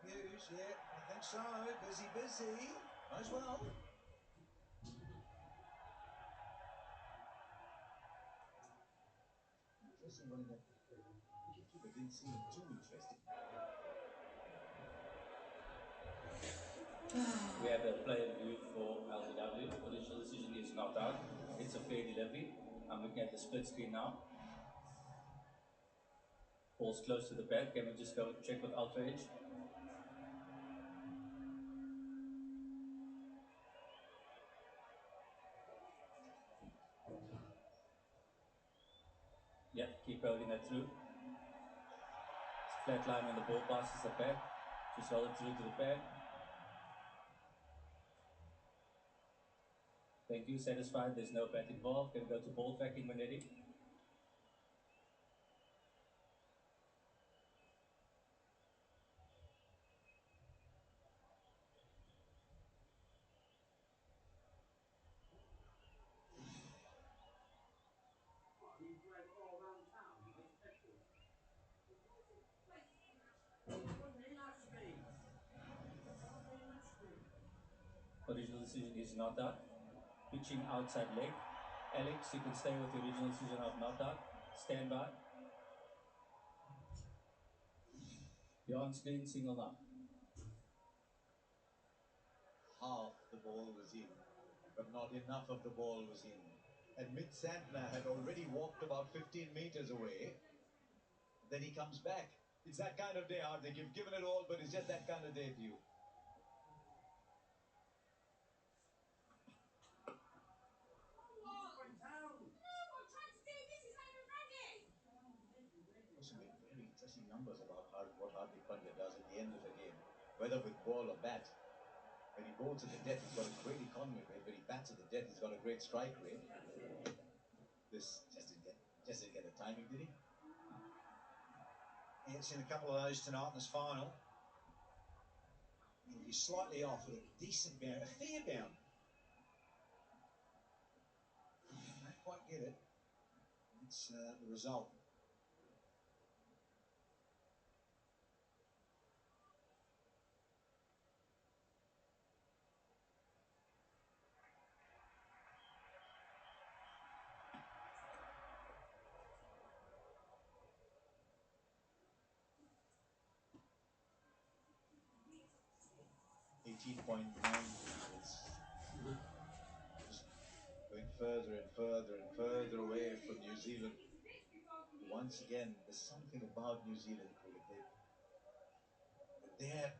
Hughes, yeah, I think so. Busy. As well. Interesting running up wicket too, but didn't seem too interesting. We have a player review for LBW. Original decision is not out. It's a fair delivery. I'm looking at the split screen now. Ball's close to the bat. Can we just go check with Ultra Edge? Yep, keep rolling that through. It's a flat line when the ball passes the pad. Just roll it through to the pad. Thank you. Satisfied. There's no bat involved. Can we go to ball tracking when ready? Original decision is not out. Pitching outside leg. Alex, you can stay with the original decision of not out. Stand by. You're on screen, single now. Half the ball was in, but not enough of the ball was in. And Mid Santner had already walked about 15 meters away. Then he comes back. It's that kind of day, Hardik. You've given it all, but it's just that kind of day for you. Some very interesting numbers about what Hardik Pandya does at the end of a game, whether with ball or bat. When he bowls at the death, he's got a great economy rate. When he bats at the death, he's got a great strike rate. This just didn't get the timing, did he? Yeah, seen a couple of those tonight in this final. He's slightly off with a decent bound, a fair bound. Don't quite get it. It's the result. .9. It's just going further and further and further away from New Zealand. Once again, there's something about New Zealand cricket. They're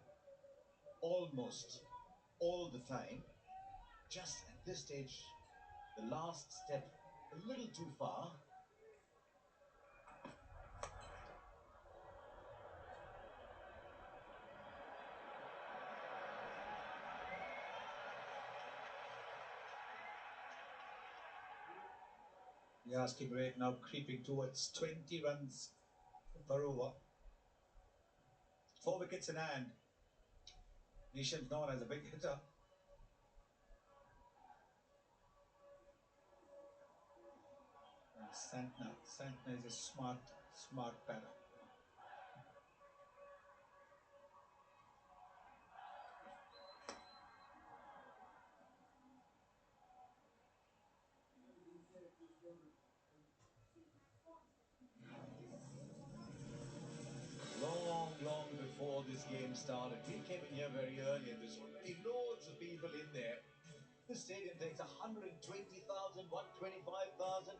almost all the time, just at this stage, the last step a little too far. The asking rate now creeping towards 20 runs per over. 4 wickets in hand. Nisham's known as a big hitter. And Santner is a smart batter. Long before this game started, we came in here very early and there's already loads of people in there. The stadium takes 120,000, 125,000,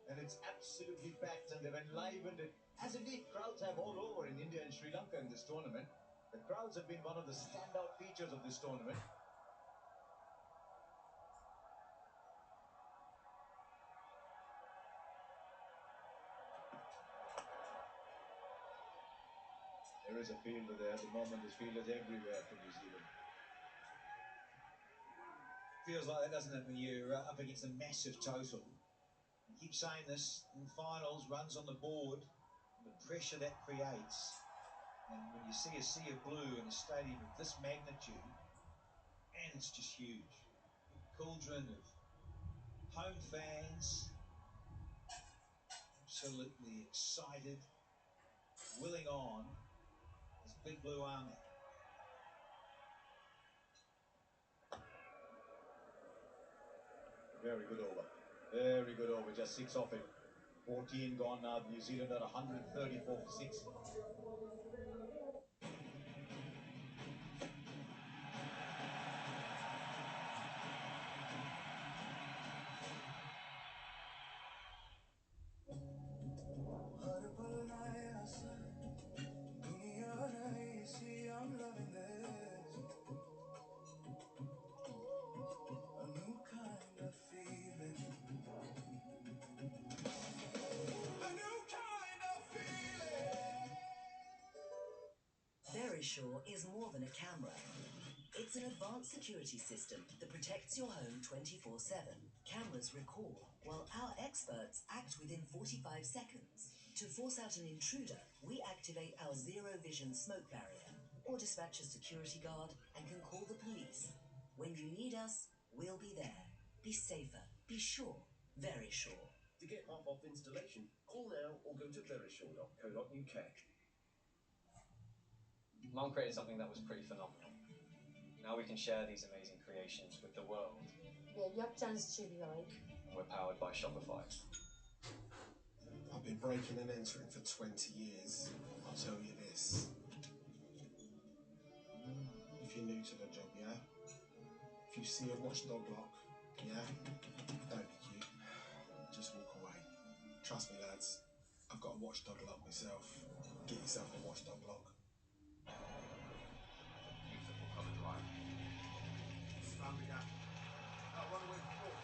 and it's absolutely packed, and they've enlivened it, as indeed crowds have all over in India and Sri Lanka in this tournament. The crowds have been one of the standout features of this tournament. There is a fielder there. At the moment, there's fielders everywhere for New Zealand. Feels like that, doesn't it, when you're up against a massive total. I keep saying this in finals, runs on the board, the pressure that creates. And when you see a sea of blue in a stadium of this magnitude, and it's just huge. Big cauldron of home fans, absolutely excited, willing on, this big blue army. Very good over. Very good over. Just 6 off it. 14 gone now. New Zealand at 134 for 6. Verisure is more than a camera. It's an advanced security system that protects your home 24/7. Cameras record, while our experts act within 45 seconds. To force out an intruder, we activate our zero-vision smoke barrier, or dispatch a security guard and can call the police. When you need us, we'll be there. Be safer. Be sure. Verisure. To get half off installation, call now or go to verisure.co.uk. Mum created something that was pretty phenomenal. Now we can share these amazing creations with the world. 네, 약잔수치리와이. And we're powered by Shopify. I've been breaking and entering for 20 years. I'll tell you this. If you're new to the job, yeah? If you see a watchdog lock, yeah? Don't be cute. Just walk away. Trust me, lads. I've got a watchdog lock myself. Get yourself a watchdog lock. Beautiful cover drive. Found the gap. Run away from four.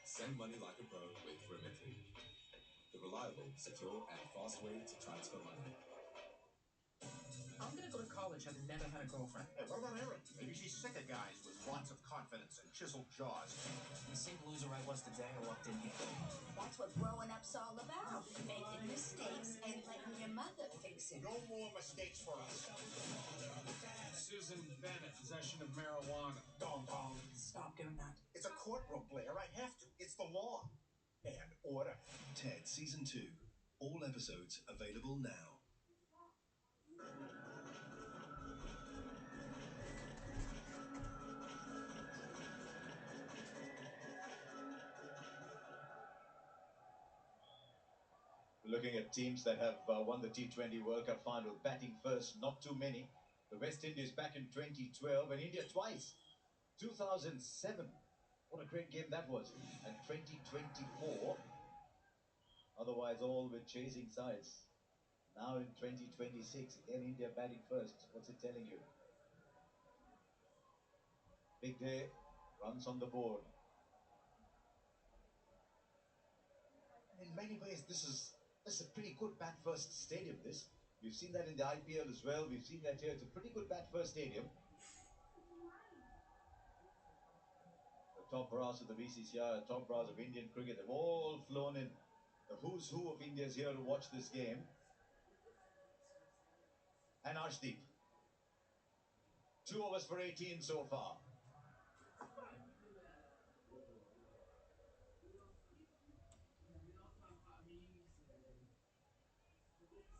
Send money like a pro with Remitly. The reliable, secure, and fast way to transfer money. I'm gonna go to college having never had a girlfriend. Hey, what about Erin? Maybe she's sick of guys with lots of confidence and chiseled jaws. The same loser I was the day I walked in here. That's what growing up's all about. Making mistakes and letting your mother fix it. No more mistakes for us. Susan Bennett, possession of marijuana. Dong dong. Stop doing that. It's a courtroom, Blair. I have to. It's the law. And order. Ted Season 2. All episodes available now. Looking at teams that have won the T20 World Cup final, batting first, not too many. The West Indies back in 2012 and India twice. 2007. What a great game that was. And 2024. Otherwise, all with chasing sides. Now in 2026, again India batting first. What's it telling you? Big day, runs on the board. In many ways, this is a pretty good bat first stadium. This we've seen that in the IPL as well. We've seen that here. It's a pretty good bat first stadium. The top brass of the BCCI, top brass of Indian cricket, they've all flown in. The who's who of India is here to watch this game. And Arshdeep. 2 overs for 18 so far.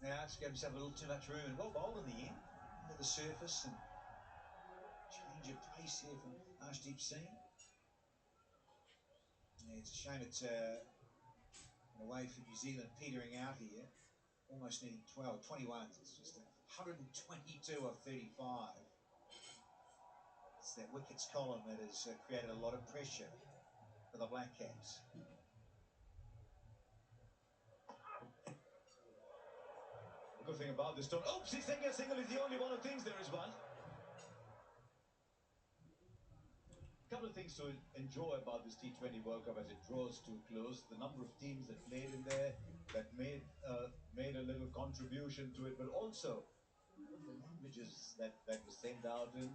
Now it's gave himself a little too much room, and well bowled in the end. Into the surface and change of pace here from Arshdeep Singh. Yeah, it's a shame it's in a way for New Zealand petering out here. Almost needing 12, 21s. It's just 122 of 35. It's that wickets column that has created a lot of pressure for the Black Caps. The good thing about this tournament, oops, he's taking a single is the only one who thinks there is one. A couple of things to enjoy about this T20 World Cup as it draws to a close. The number of teams that played in there, that made a little contribution to it, but also the languages that were sent out in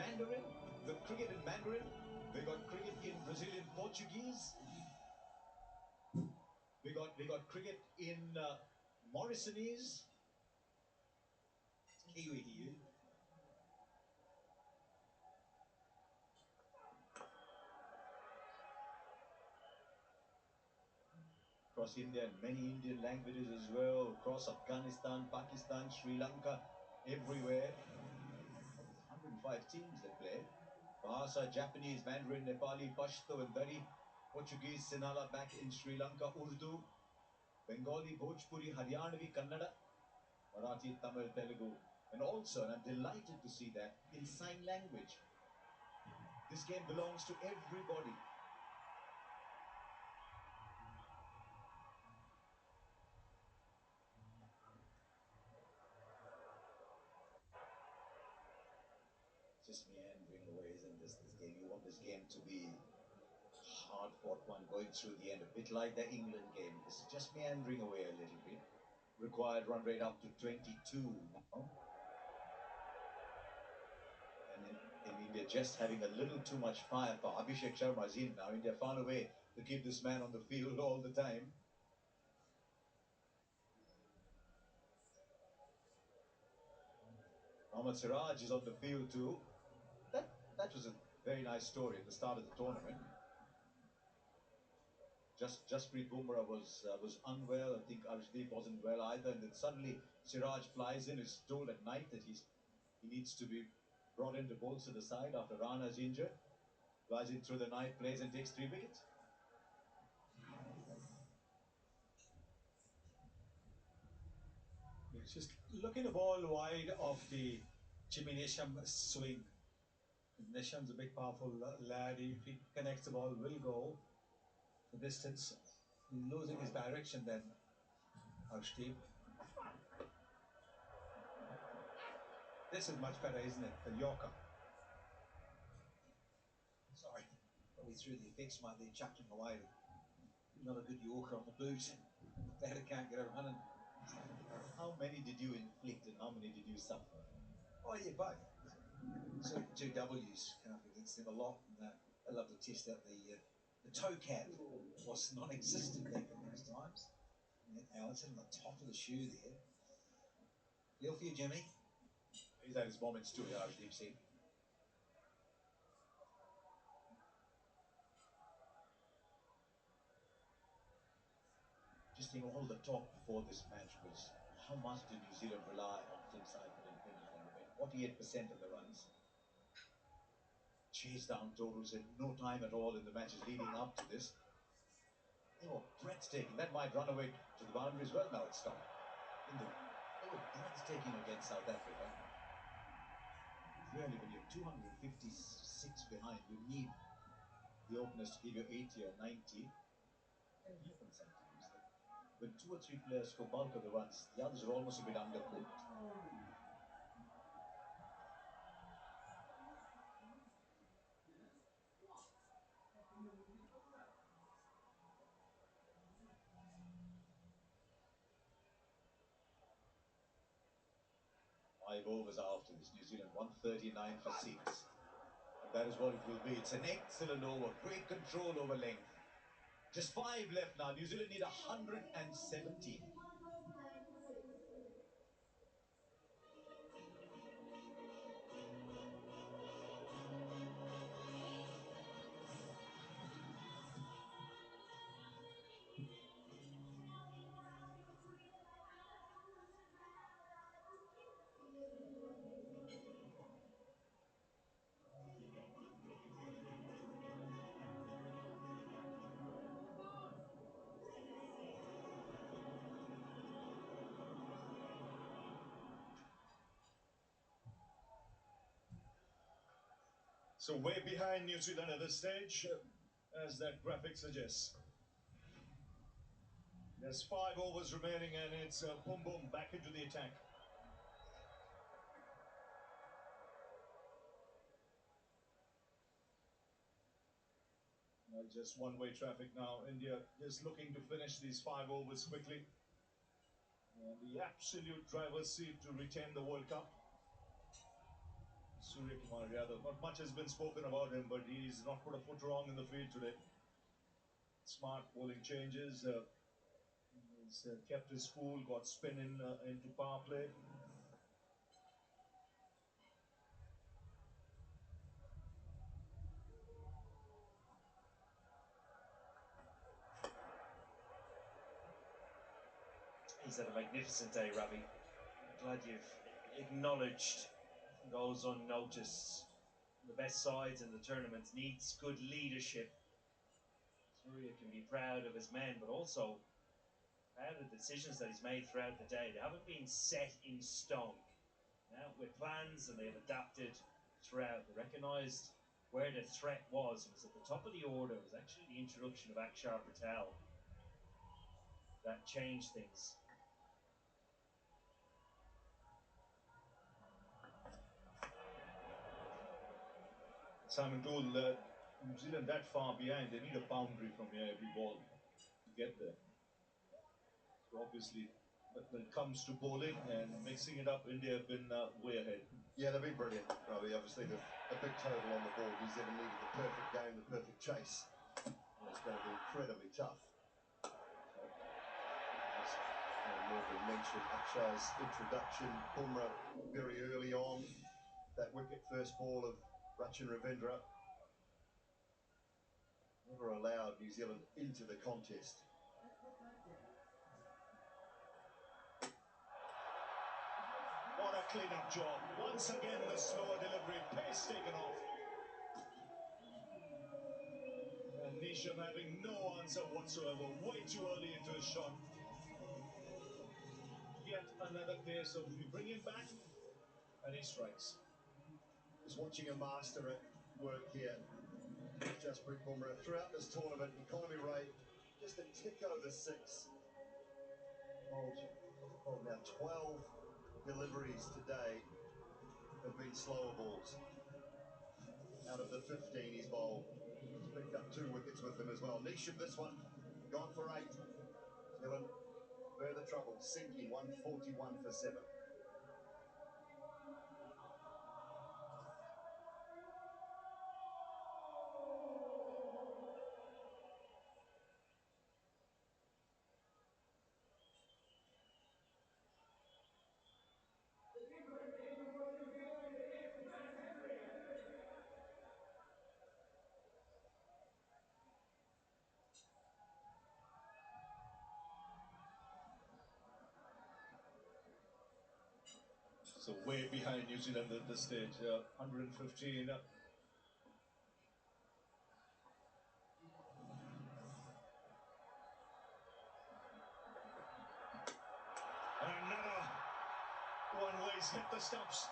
Mandarin, the cricket in Mandarin. We got cricket in Brazilian Portuguese. We got cricket in Morrisonese. It's Kiwi to you. Across India and many Indian languages as well. Across Afghanistan, Pakistan, Sri Lanka, everywhere. 105 teams that played. Bahasa, Japanese, Mandarin, Nepali, Pashto and Dari. Portuguese, Sinhala back in Sri Lanka, Urdu, Bengali, Bhojpuri, Haryanavi, Kannada, Marathi, Tamil, Telugu. And also, and I'm delighted to see that, in sign language. This game belongs to everybody. Just meandering away, isn't this game? You want this game to be hard-fought one, going through the end, a bit like the England game. This is just meandering away a little bit. Required run rate up to 22 now. And in India, just having a little too much firepower. Abhishek Sharma is in now. India found a way to keep this man on the field all the time. Mohammad Siraj is on the field too. That was a very nice story at the start of the tournament. Jasprit Bumrah was unwell. I think Arshdeep wasn't well either. And then suddenly Siraj flies in. Is told at night that he needs to be brought in to bolster the side after Rana's injured. Flies in through the night, plays and takes 3 wickets. It's just looking the ball wide of the Jimmy Nesham swing. Nesham's a big, powerful lad. If he connects the ball, will go the distance. He's losing his direction then, Arshdeep. This is much better, isn't it? The Yorker. Sorry, probably through the effects might be chucking away. Not a good Yorker on the boot. Glad it can't get a run. How many did you inflict and how many did you suffer? Oh yeah, both. So 2 W's come up against them a lot, and they love to test out the toe cap. Was non-existent back in those times. Now it's on the top of the shoe there. Feel for you, Jimmy. He's had his moments too, Arshdeep Singh. Just think, all the talk before this match was how much did New Zealand rely on Tim Seifert and Finn Harden? 48% of the runs. Chase down totals in no time at all in the matches leading up to this. They were breathtaking. That might run away to the boundaries. Well, now it's stopped. They were breathtaking against South Africa. Really, when you're 256 behind, you need the openers to give you 80 or 90. It happens sometimes. When 2 or 3 players score bulk of the runs, the others are almost a bit undercooked. 5 overs after this. New Zealand 139 for 6. And that is what it will be. It's an excellent over. Great control over length. Just 5 left now. New Zealand need 117. So way behind New Zealand at this stage, as that graphic suggests. There's 5 overs remaining and it's boom boom back into the attack. Just one-way traffic now. India just looking to finish these 5 overs quickly. And the absolute driver's seat to retain the World Cup. Surya Kumar Yadav, not much has been spoken about him, but he's not put a foot wrong in the field today. Smart bowling changes. He's kept his cool, got spin into power play. He's had a magnificent day, Ravi. Glad you've acknowledged goes unnoticed. The best sides in the tournament needs good leadership. Surya can be proud of his men, but also proud of the decisions that he's made throughout the day. They haven't been set in stone. Now with plans, and they've adapted throughout. They recognised where the threat was. It was at the top of the order. It was actually the introduction of Akshar Patel that changed things. Simon told New Zealand that far behind, they need a boundary from here every ball to get there. So obviously, when it comes to bowling and mixing it up, India have been way ahead. Yeah, they've been brilliant, Ravi. Obviously, the big total on the board. New Zealand needed the perfect game, the perfect chase. And it's going to be incredibly tough. As Morgan mentioned, Akshar's introduction, Bumrah very early on. That wicket first ball of Rachin Ravindra never allowed New Zealand into the contest. What a clean-up job. Once again, the slower delivery, pace taken off. And Nisham having no answer whatsoever, way too early into his shot. Yet another case of you bring him back, and he strikes. Just watching a master at work here. Jasprit Bumrah throughout this tournament, economy rate just a tick over 6. Oh, now 12 deliveries today have been slower balls. Out of the 15 he's bowled, he's picked up 2 wickets with them as well. Nisham this one, gone for 8. Zealand further trouble, sinking 141 for 7. So way behind New Zealand at this stage, 115. Another one where he's hit the stumps.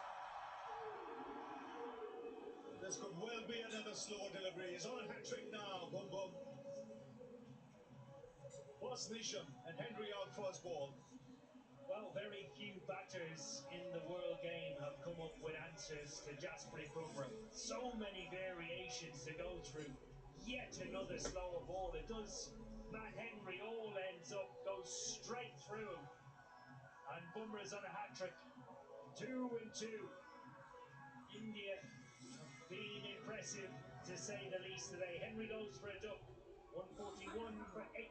This could well be another slower delivery. He's on a hat-trick now. Boom, boom. Plus Nisham and Henry out first ball. Well, very few batters in the world game have come up with answers to Jasprit Bumrah. So many variations to go through. Yet another slower ball. It does. Matt Henry all ends up, goes straight through him. And Bumrah's on a hat-trick. 2 and 2. India being impressive to say the least today. Henry goes for a duck. 141 for 8.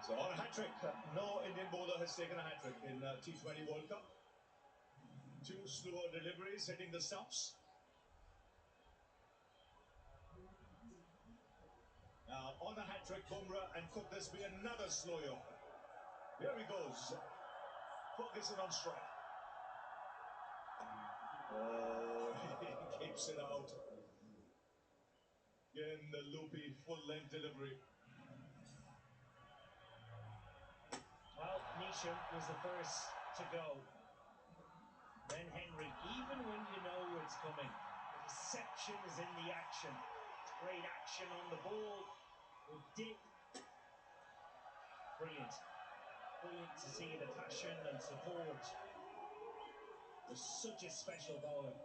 So on a hat-trick, no Indian bowler has taken a hat-trick in T20 World Cup. 2 slower deliveries hitting the stumps. on a hat-trick, Bumrah, and could this be another slow Yorker? Here he goes. Ferguson on strike. Oh, he keeps it out. Again, the loopy full-length delivery. Well, Nisham was the first to go. Then Henry, even when you know it's coming, the deception is in the action. It's great action on the ball. It did. Brilliant. Brilliant to see the passion and support. Was such a special bowler.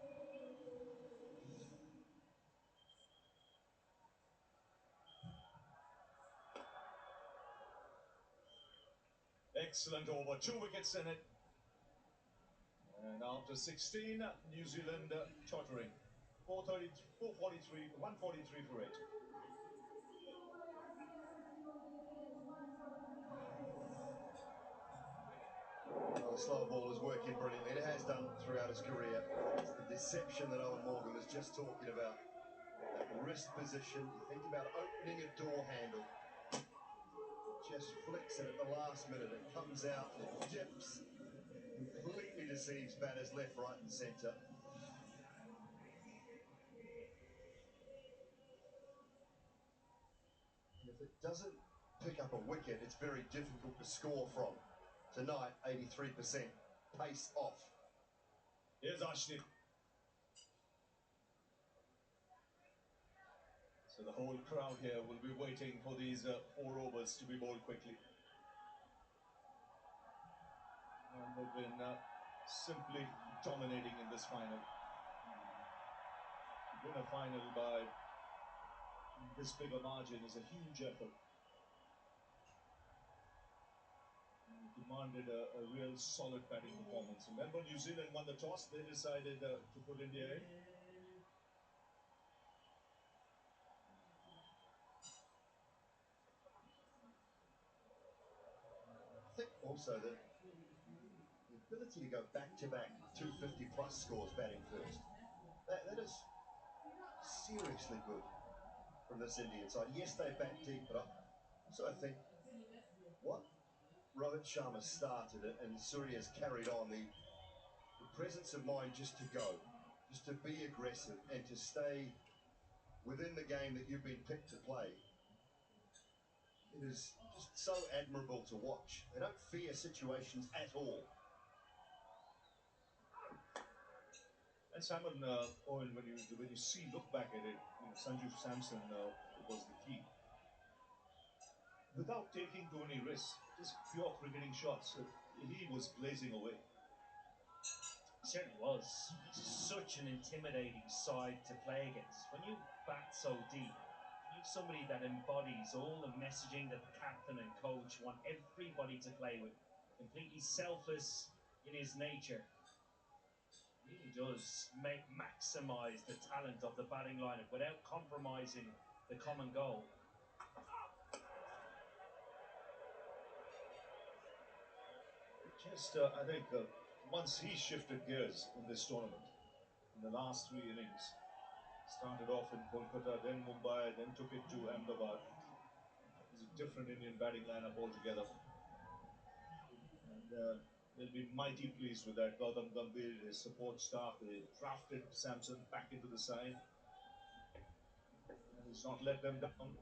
Excellent over, 2 wickets in it. And after 16, New Zealand tottering. 443, 143 for 8. Well, the slow ball is working brilliantly. It has done throughout his career. It's the deception that Owen Morgan was just talking about. That wrist position, you think about opening a door handle. Just flicks it at the last minute. It comes out, it dips, completely deceives batters left, right and centre. If it doesn't pick up a wicket, it's very difficult to score from. Tonight, 83% pace off. Here's Ashnif. So the whole crowd here will be waiting for these 4 overs to be bowled quickly. And they've been simply dominating in this final. To win a final by this big a margin is a huge effort. Demanded a real solid batting performance. Remember, New Zealand won the toss. They decided to put India in. I think also that the ability to go back-to-back 250 plus scores batting first, that is seriously good from this Indian side. Yes, they bat deep, but also I think what Rohit Sharma started it and Surya's carried on, the presence of mind just to go, just to be aggressive and to stay within the game that you've been picked to play. It is just so admirable to watch. They don't fear situations at all. And Simon, Owen, when you see, look back at it, Sanju Samson was the key. Without taking too many risks, just pure cricketing shots, he was blazing away. He certainly was. Such an intimidating side to play against. When you bat so deep, you have somebody that embodies all the messaging that the captain and coach want everybody to play with. Completely selfless in his nature. Really does maximise the talent of the batting lineup without compromising the common goal. Just, I think, once he shifted gears in this tournament, in the last 3 innings, started off in Kolkata, then Mumbai, then took it to Ahmedabad. It's a different Indian batting lineup altogether. And they'll be mighty pleased with that. Gautam Gambhir, his support staff, they drafted Samson back into the side. And he's not let them down.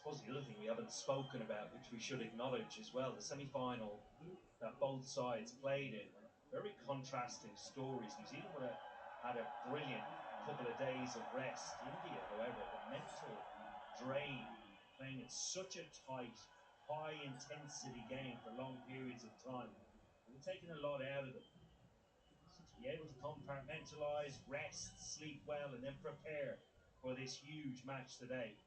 I suppose the other thing we haven't spoken about, which we should acknowledge as well, the semi-final that both sides played in. Very contrasting stories. New Zealand would have had a brilliant couple of days of rest. India, however, the mental drain, playing in such a tight, high-intensity game for long periods of time. We've taken a lot out of them. So to be able to compartmentalise, rest, sleep well, and then prepare for this huge match today.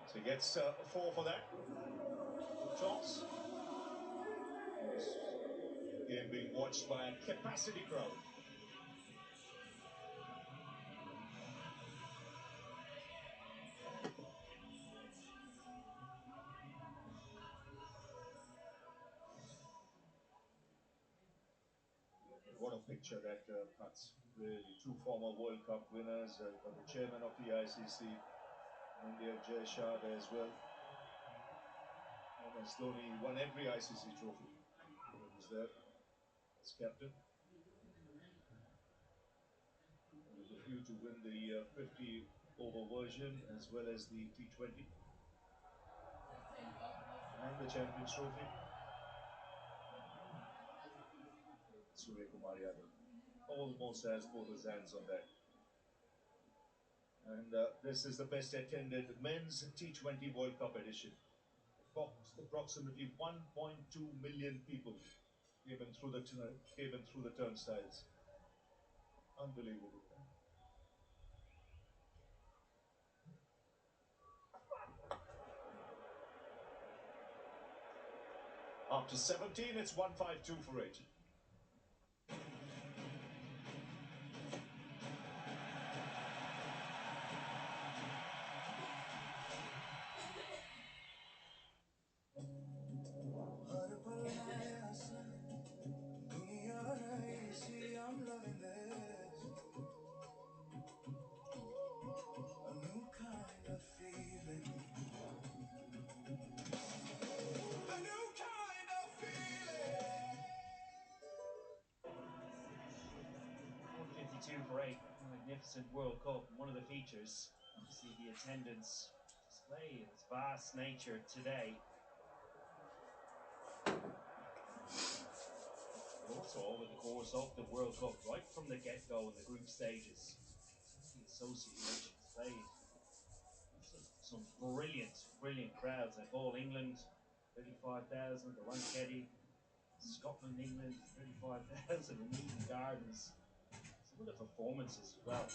So he gets 4 for that. Good toss. game being watched by a capacity crowd. What a picture that cuts. Really, two former World Cup winners, the chairman of the ICC, India Jay Shah there as well. MS Dhoni won every ICC trophy. He was there as captain. One of the few to win the 50 over version as well as the T20 and the Champions Trophy. Surya Kumar Yadav almost has both his hands on that. And this is the best attended men's T20 World Cup edition. Approximately 1.2 million people came in through the turnstiles. Unbelievable. After 17, it's 152 for it. I'm loving this. A new kind of feeling. A new kind of feeling. 152 for 8. Magnificent World Cup. And one of the features, obviously, the attendance display in its vast nature today. But also over the course of the World Cup, right from the get-go in the group stages. The Associate Nations played. Some brilliant, brilliant crowds. Like all England, 35,000, the Ronchetti. Scotland, England, 35,000 in Eden Gardens. Some of the performances as well.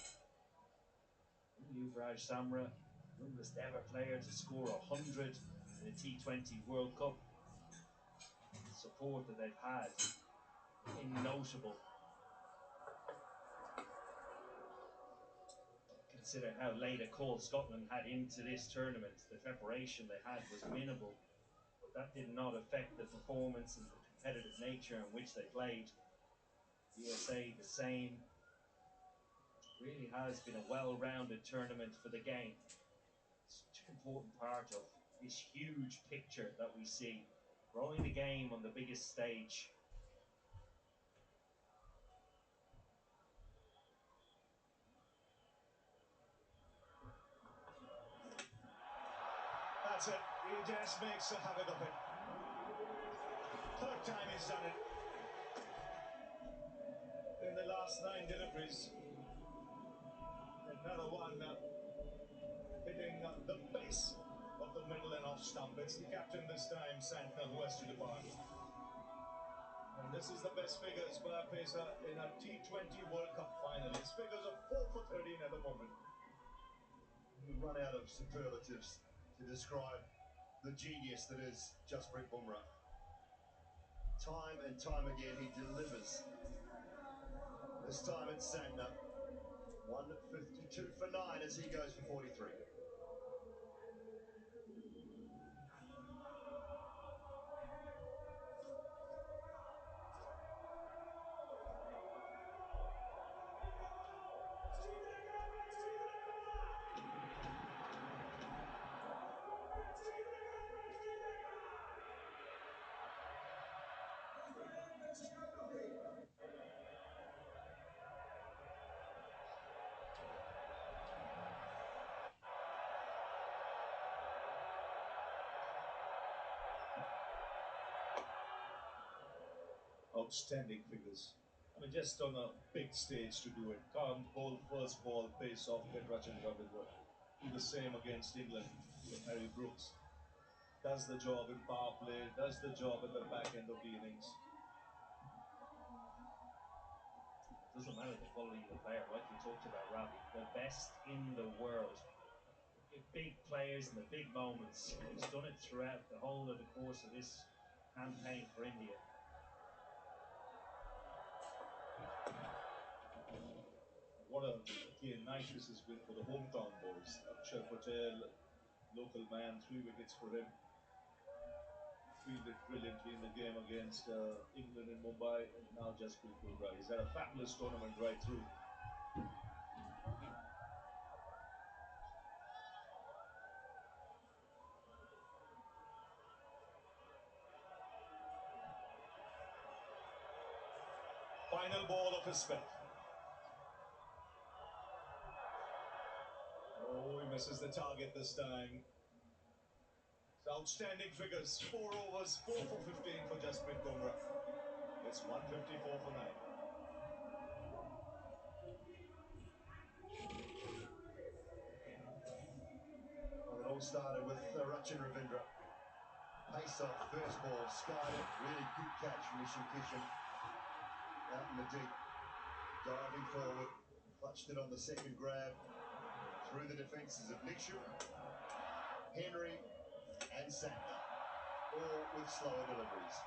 Yuvraj Samra, youngest ever player to score 100 in a T20 World Cup. The support that they've had, notable. Consider how late a call Scotland had into this tournament. The preparation they had was minimal, but that did not affect the performance and the competitive nature in which they played. USA the same. Really has been a well-rounded tournament for the game. Such an important part of this huge picture that we see. Growing the game on the biggest stage. That's it. He just makes a havoc of it. Third time he's done it. In the last 9 deliveries. Another one hitting the base of the middle and off stump. It's the captain this time, Santner, who has to depart. And this is the best figures by a pacer in a T20 World Cup final. His figures are 4 for 13 at the moment. We run out of superlatives to describe the genius that is Jasprit Bumrah. Time and time again he delivers. This time it's Santner. 152 for 9 as he goes for 43. Outstanding figures. I mean, just on a big stage to do it. Can't bowl first ball, pace off, get Rachandra Ravindra. Do the same against England with Harry Brooks. Does the job in power play, does the job at the back end of the innings. It doesn't matter the quality of the player, like we talked about, Ravi. The best in the world. Big players in the big moments. He's done it throughout the whole of the course of this campaign for India. what a day and night this has been for the hometown boys. Akshar Patel, local man, 3 wickets for him. Fielded brilliantly in the game against England in Mumbai, and now Jasprit Bumrah. He's had a fabulous tournament right through. Final ball of his spell. Oh, he misses the target this time. It's outstanding figures. 4 overs, 4 for 15 for Jasprit Bumrah. It's 154 for 9. Well, it all started with Rachin Ravindra. Pace off, first ball, skied it. Really good catch from Ishan Kishan. Out in the deep. Diving forward. Clutched it on the second grab. Through the defences of Nishu, Henry and Santner. All with slower deliveries.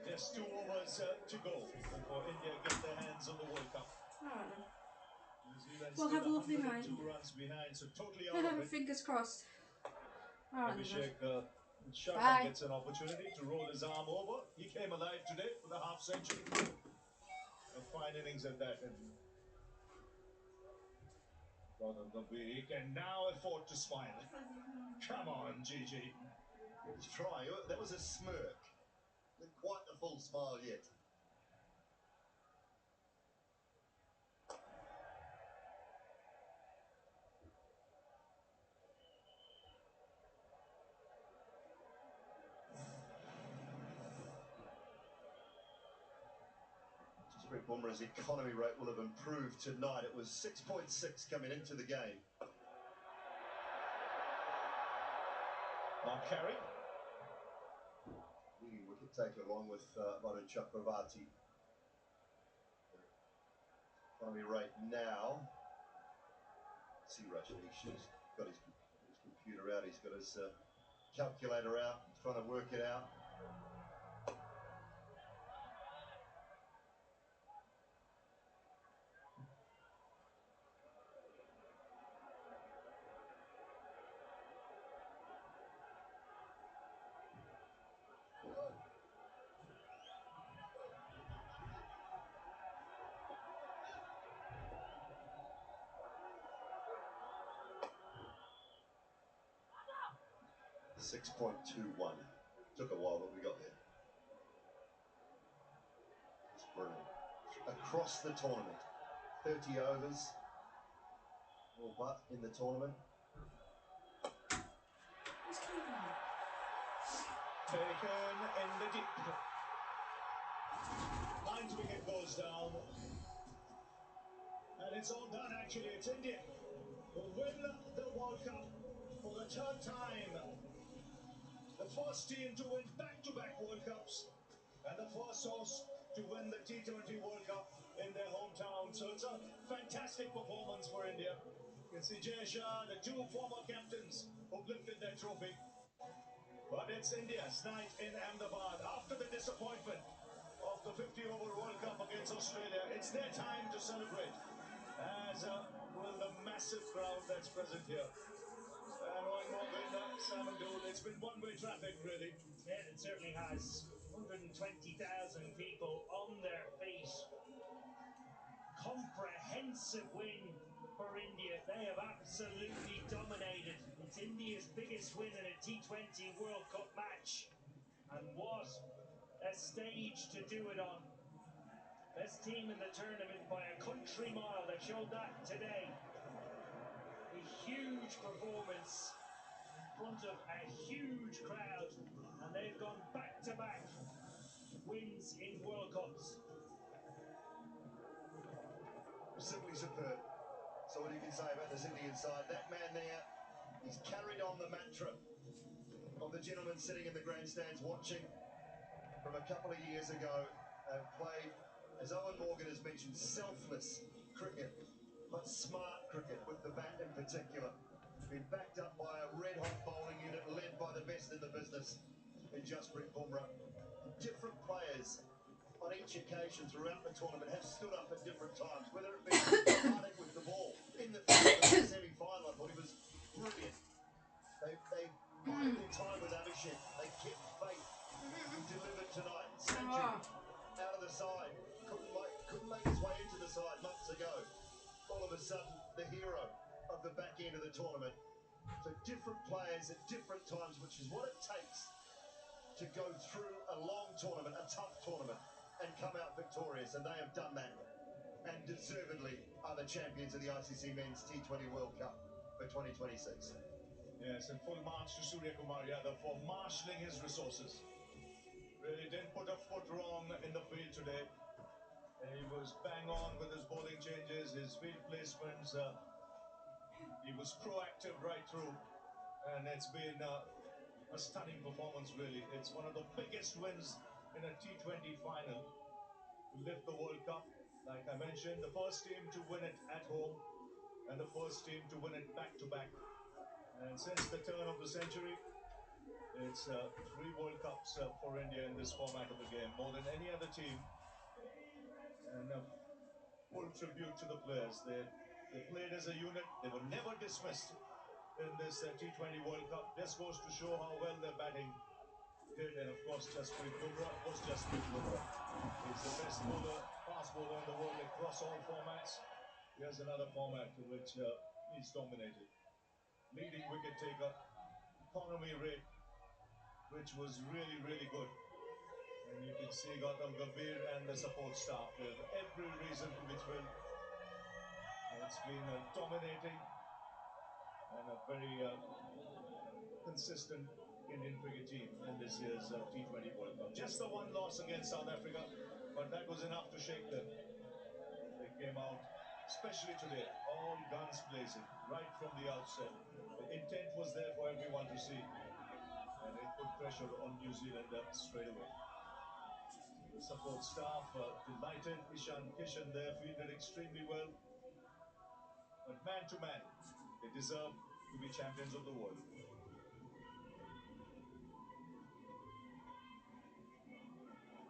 Just 2 overs to go before India get their hands on the World Cup. Alright then. New Zealand Well, still have a lovely 102 night. runs behind, so totally out of it. Fingers crossed. Alright then. Abhishek Sharma Bye. gets an opportunity to roll his arm over. He came alive today with a half century. A fine innings at that. And Gautam Gambhir, he can now afford to smile. Come on, Gigi. He's trying. That was a smirk. Not quite the full smile yet. Jasprit Bumrah's economy rate will have improved tonight. It was 6.6 coming into the game. Mark Carey. Leading wicket taker along with Varun Chakravarti. Economy rate now. See Rajneesh, he's got his computer out, he's got his calculator out, trying to work it out. .21. Took a while, but we got there. It's brilliant. Across the tournament, 30 overs, all but in the tournament. Taken in the deep. 9th wicket goes down. And it's all done actually. It's India who win the World Cup for the 3rd time. The first team to win back-to-back World Cups and the first host to win the T20 World Cup in their hometown. So it's a fantastic performance for India. You can see Jay Shah, the 2 former captains who've lifted their trophy. But it's India's night in Ahmedabad. After the disappointment of the 50-over World Cup against Australia, it's their time to celebrate, as will the massive crowd that's present here. Roy Morgan, Simon Dool, it's been one-way traffic, really. Yeah, it certainly has. 120,000 people on their feet. Comprehensive win for India. They have absolutely dominated. It's India's biggest win in a T20 World Cup match. And what a stage to do it on. Best team in the tournament by a country mile. They showed that today. A huge performance in front of a huge crowd. And they've gone back-to-back wins in World Cups. Simply superb. So what you can say about this Indian side, that man there, he's carried on the mantra of the gentleman sitting in the grandstands watching from a couple of years ago, played, as Owen Morgan has mentioned, selfless cricket, but smart cricket with the bat in particular. Been backed up by a red-hot bowling unit led by the best in the business. in Jasprit Bumrah. Different players on each occasion throughout the tournament have stood up at different times, whether it be Hardik with the ball in the field in the semi-final. I thought he was brilliant. They bided their time with Abhishek. They kept faith. He delivered tonight. Sanju out of the side, couldn't make his way into the side months ago. All of a sudden, the hero of the back end of the tournament. So different players at different times, which is what it takes to go through a long tournament, a tough tournament, and come out victorious, and they have done that, and deservedly are the champions of the ICC Men's T20 World Cup for 2026. Yes, and full marks to Surya Kumar Yadav for marshalling his resources. Really didn't put a foot wrong in the field today. He was bang on with his bowling changes, his field placements. He was proactive right through, and it's been a stunning performance, really. It's one of the biggest wins in a T20 final to lift the World Cup. Like I mentioned, the first team to win it at home and the first team to win it back-to-back. And since the turn of the century, it's 3 World Cups for India in this format of the game, more than any other team. And a full tribute to the players. They played as a unit. They were never dismissed in this T20 World Cup. Just goes to show how well their batting did. And of course, Jasprit Bumrah was Jasprit Bumrah. He's the best bowler, fast bowler in the world across all formats. Here's another format to which he's dominated. Leading wicket taker, economy rate, which was really, really good. And you can see Gautam Gambhir and the support staff. They have every reason to be thrilled. It's been a dominating and a very consistent Indian cricket team in this year's T20 World Cup. Just the one loss against South Africa, but that was enough to shake them. They came out, especially today, all guns blazing, right from the outset. The intent was there for everyone to see, and it put pressure on New Zealand straight away. The support staff delighted. Ishan Kishan there fielded extremely well. But man to man, they deserve to be champions of the world.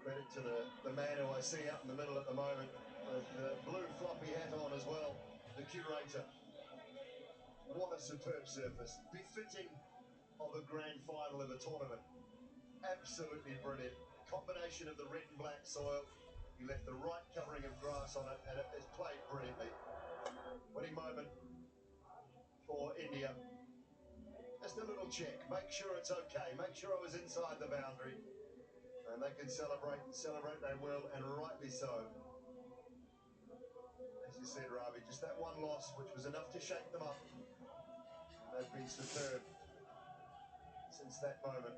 Credit to the man who I see up in the middle at the moment, with the blue floppy hat on as well, the curator. What a superb surface, befitting of a grand final of a tournament. Absolutely brilliant. Combination of the red and black soil. He left the right covering of grass on it, and it is played brilliantly. Winning moment for India. Just a little check, make sure it's okay, make sure I was inside the boundary, and they can celebrate, and celebrate they will, and rightly so. As you said, Ravi, just that one loss, which was enough to shake them up. And they've been superb since that moment.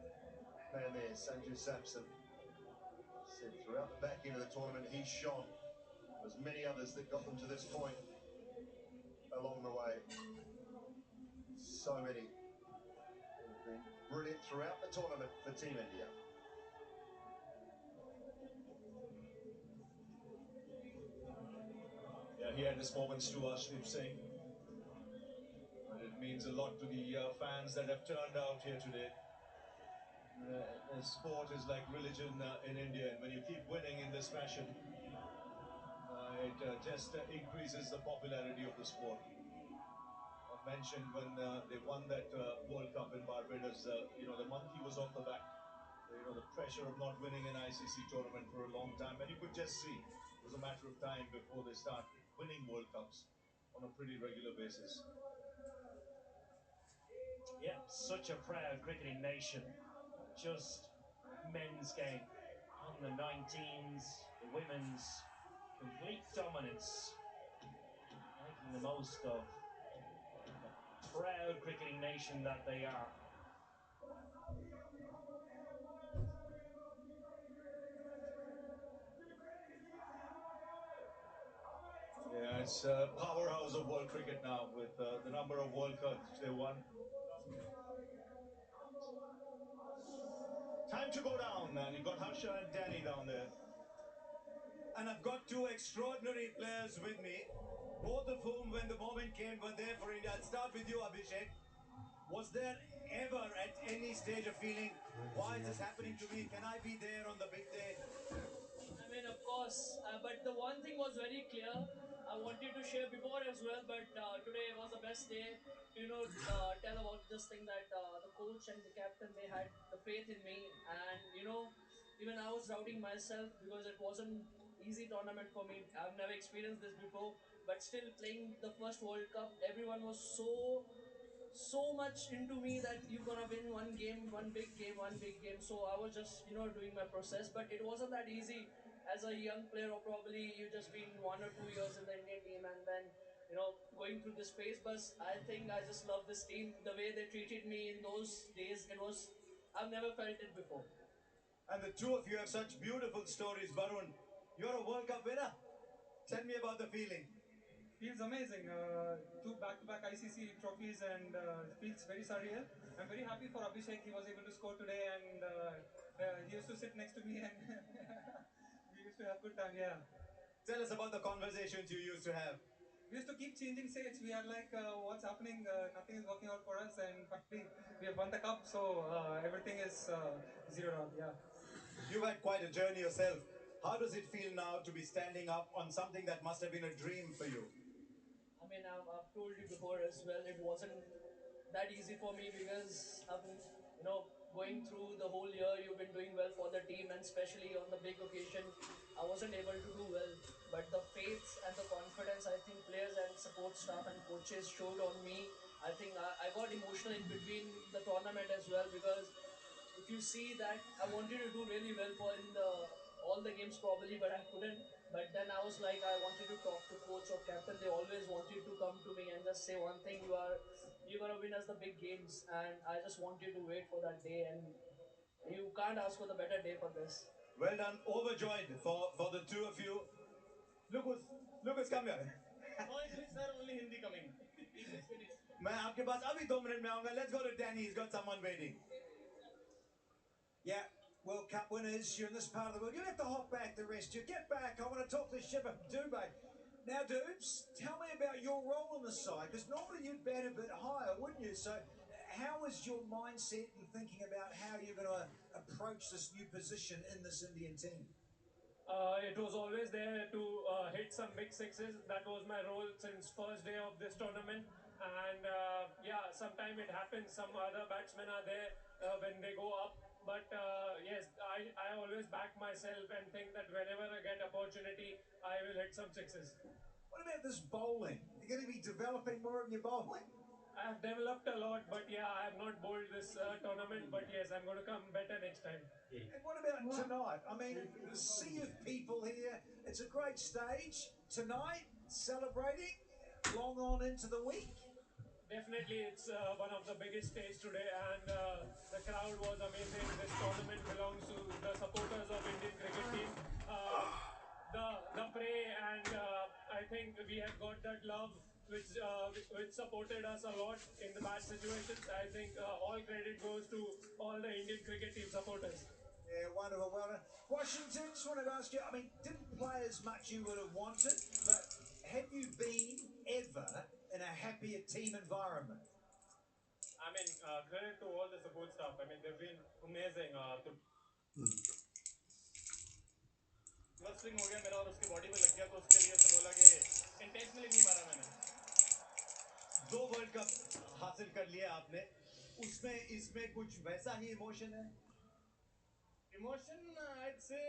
Man there, Sanju Samson, said throughout the back end of the tournament, he shone. There's many others that got them to this point along the way. So many have been brilliant throughout the tournament for Team India. Yeah, he had his moments too, Arshdeep Singh. But it means a lot to the fans that have turned out here today. Sport is like religion in India, and when you keep winning in this fashion, it just increases the popularity of the sport. I mentioned when they won that World Cup in Barbados, the monkey was off the back. The pressure of not winning an ICC tournament for a long time, and you could just see it was a matter of time before they start winning World Cups on a pretty regular basis. Yep, such a proud cricketing nation. Just men's game on the 19s, the women's complete dominance, making the most of the proud cricketing nation that they are. Yeah, it's a powerhouse of world cricket now with the number of World Cups they won. Time to go down, and you've got Harsha and Danny down there. And I've got two extraordinary players with me, both of whom, when the moment came, were there for India. I'll start with you, Abhishek. Was there ever at any stage a feeling Why is this happening to me? Can I be there on the big day? I mean, of course, but the one thing was very clear. I wanted to share before as well, but today was the best day to tell about this thing that the coach and the captain they had the faith in me, and even I was doubting myself because it wasn't easy tournament for me. I've never experienced this before, but still playing the first World Cup, everyone was so much into me that you're gonna win one game, one big game. So I was just doing my process, but it wasn't that easy as a young player, or probably you just been 1 or 2 years in the Indian team and then going through this phase. But I think I just love this team, the way they treated me in those days. It was, I've never felt it before. And the two of you have such beautiful stories. Barun, you're a World Cup winner. Tell me about the feeling. Feels amazing. Two back-to-back ICC trophies, and feels very surreal. I'm very happy for Abhishek. He was able to score today, and he used to sit next to me, and we used to have good time. Yeah. Tell us about the conversations you used to have. We used to keep changing sets. We are like, what's happening? Nothing is working out for us, and finally we have won the cup. So everything is zeroed out. Yeah. You've had quite a journey yourself. How does it feel now to be standing up on something that must have been a dream for you? I mean, I've told you before as well, it wasn't that easy for me because I've been, going through the whole year. You've been doing well for the team, and especially on the big occasion, I wasn't able to do well. But the faith and the confidence, I think players and support staff and coaches showed on me. I think I got emotional in between the tournament as well, because if you see that I wanted to do really well for in the all the games probably, but I couldn't. But then I was like, I wanted to talk to coach or captain. They always wanted to come to me and just say one thing: you're gonna win us the big games. And I just wanted to wait for that day, and you can't ask for the better day for this. Well done, overjoyed for the two of you. Lucas, Lucas, come here. No English, sir. Only Hindi coming. English finish. मैं आपके पास अभी 2 minute में आऊंगा. Let's go to Danny. He's got someone waiting. Yeah, World Cup winners, you're in this part of the world. You don't have to hop back the rest. You get back. I want to talk to Shipper Dubé. Now, Dubes, tell me about your role on the side, because normally you'd bat a bit higher, wouldn't you? So, how was your mindset and thinking about how you're going to approach this new position in this Indian team? It was always there to hit some big sixes. That was my role since first day of this tournament. And yeah, sometime it happens. Some other batsmen are there when they go up. But yes, I always back myself and think that whenever I get opportunity, I will hit some sixes. What about this bowling? You're going to be developing more of your bowling? I have developed a lot, but yeah, I have not bowled this tournament. But yes, I'm going to come better next time. And what about tonight? I mean, a sea of people here. It's a great stage. Tonight, celebrating long on into the week. Definitely, it's one of the biggest stage today, and the crowd was amazing. This tournament belongs to the supporters of Indian cricket team. The pray, and I think we have got that love which supported us a lot in the bad situations. I think all credit goes to all the Indian cricket team supporters. Yeah, wonderful. Well done. Washington, just wanted to ask you, I mean, didn't play as much you would have wanted, but have you been ever in a happier team environment? I mean, credit to all the support staff. I mean, they've been amazing. Reverse swing हो गया मेरा और उसके body पे लग गया, तो उसके लिए उसे बोला कि इंटेंशनली नहीं मारा मैंने. 2 वर्ल्ड कप हासिल कर लिया आपने. उसमें इसमें कुछ वैसा ही इमोशन है. इमोशन I'd say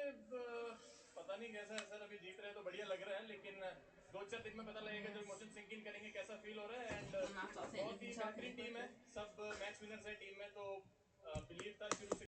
पता नहीं कैसा है सर. अभी जीत रहे हैं तो बढ़िया लग रहा है, लेकिन 2-4 दिन में पता लगेगा जब इमोशन सिंक इन करेंगे कैसा फील हो रहा है. एंड बहुत ही बेहतरीन टीम है, सब मैच विनर्स है टीम में, तो बिलीव था शुरू से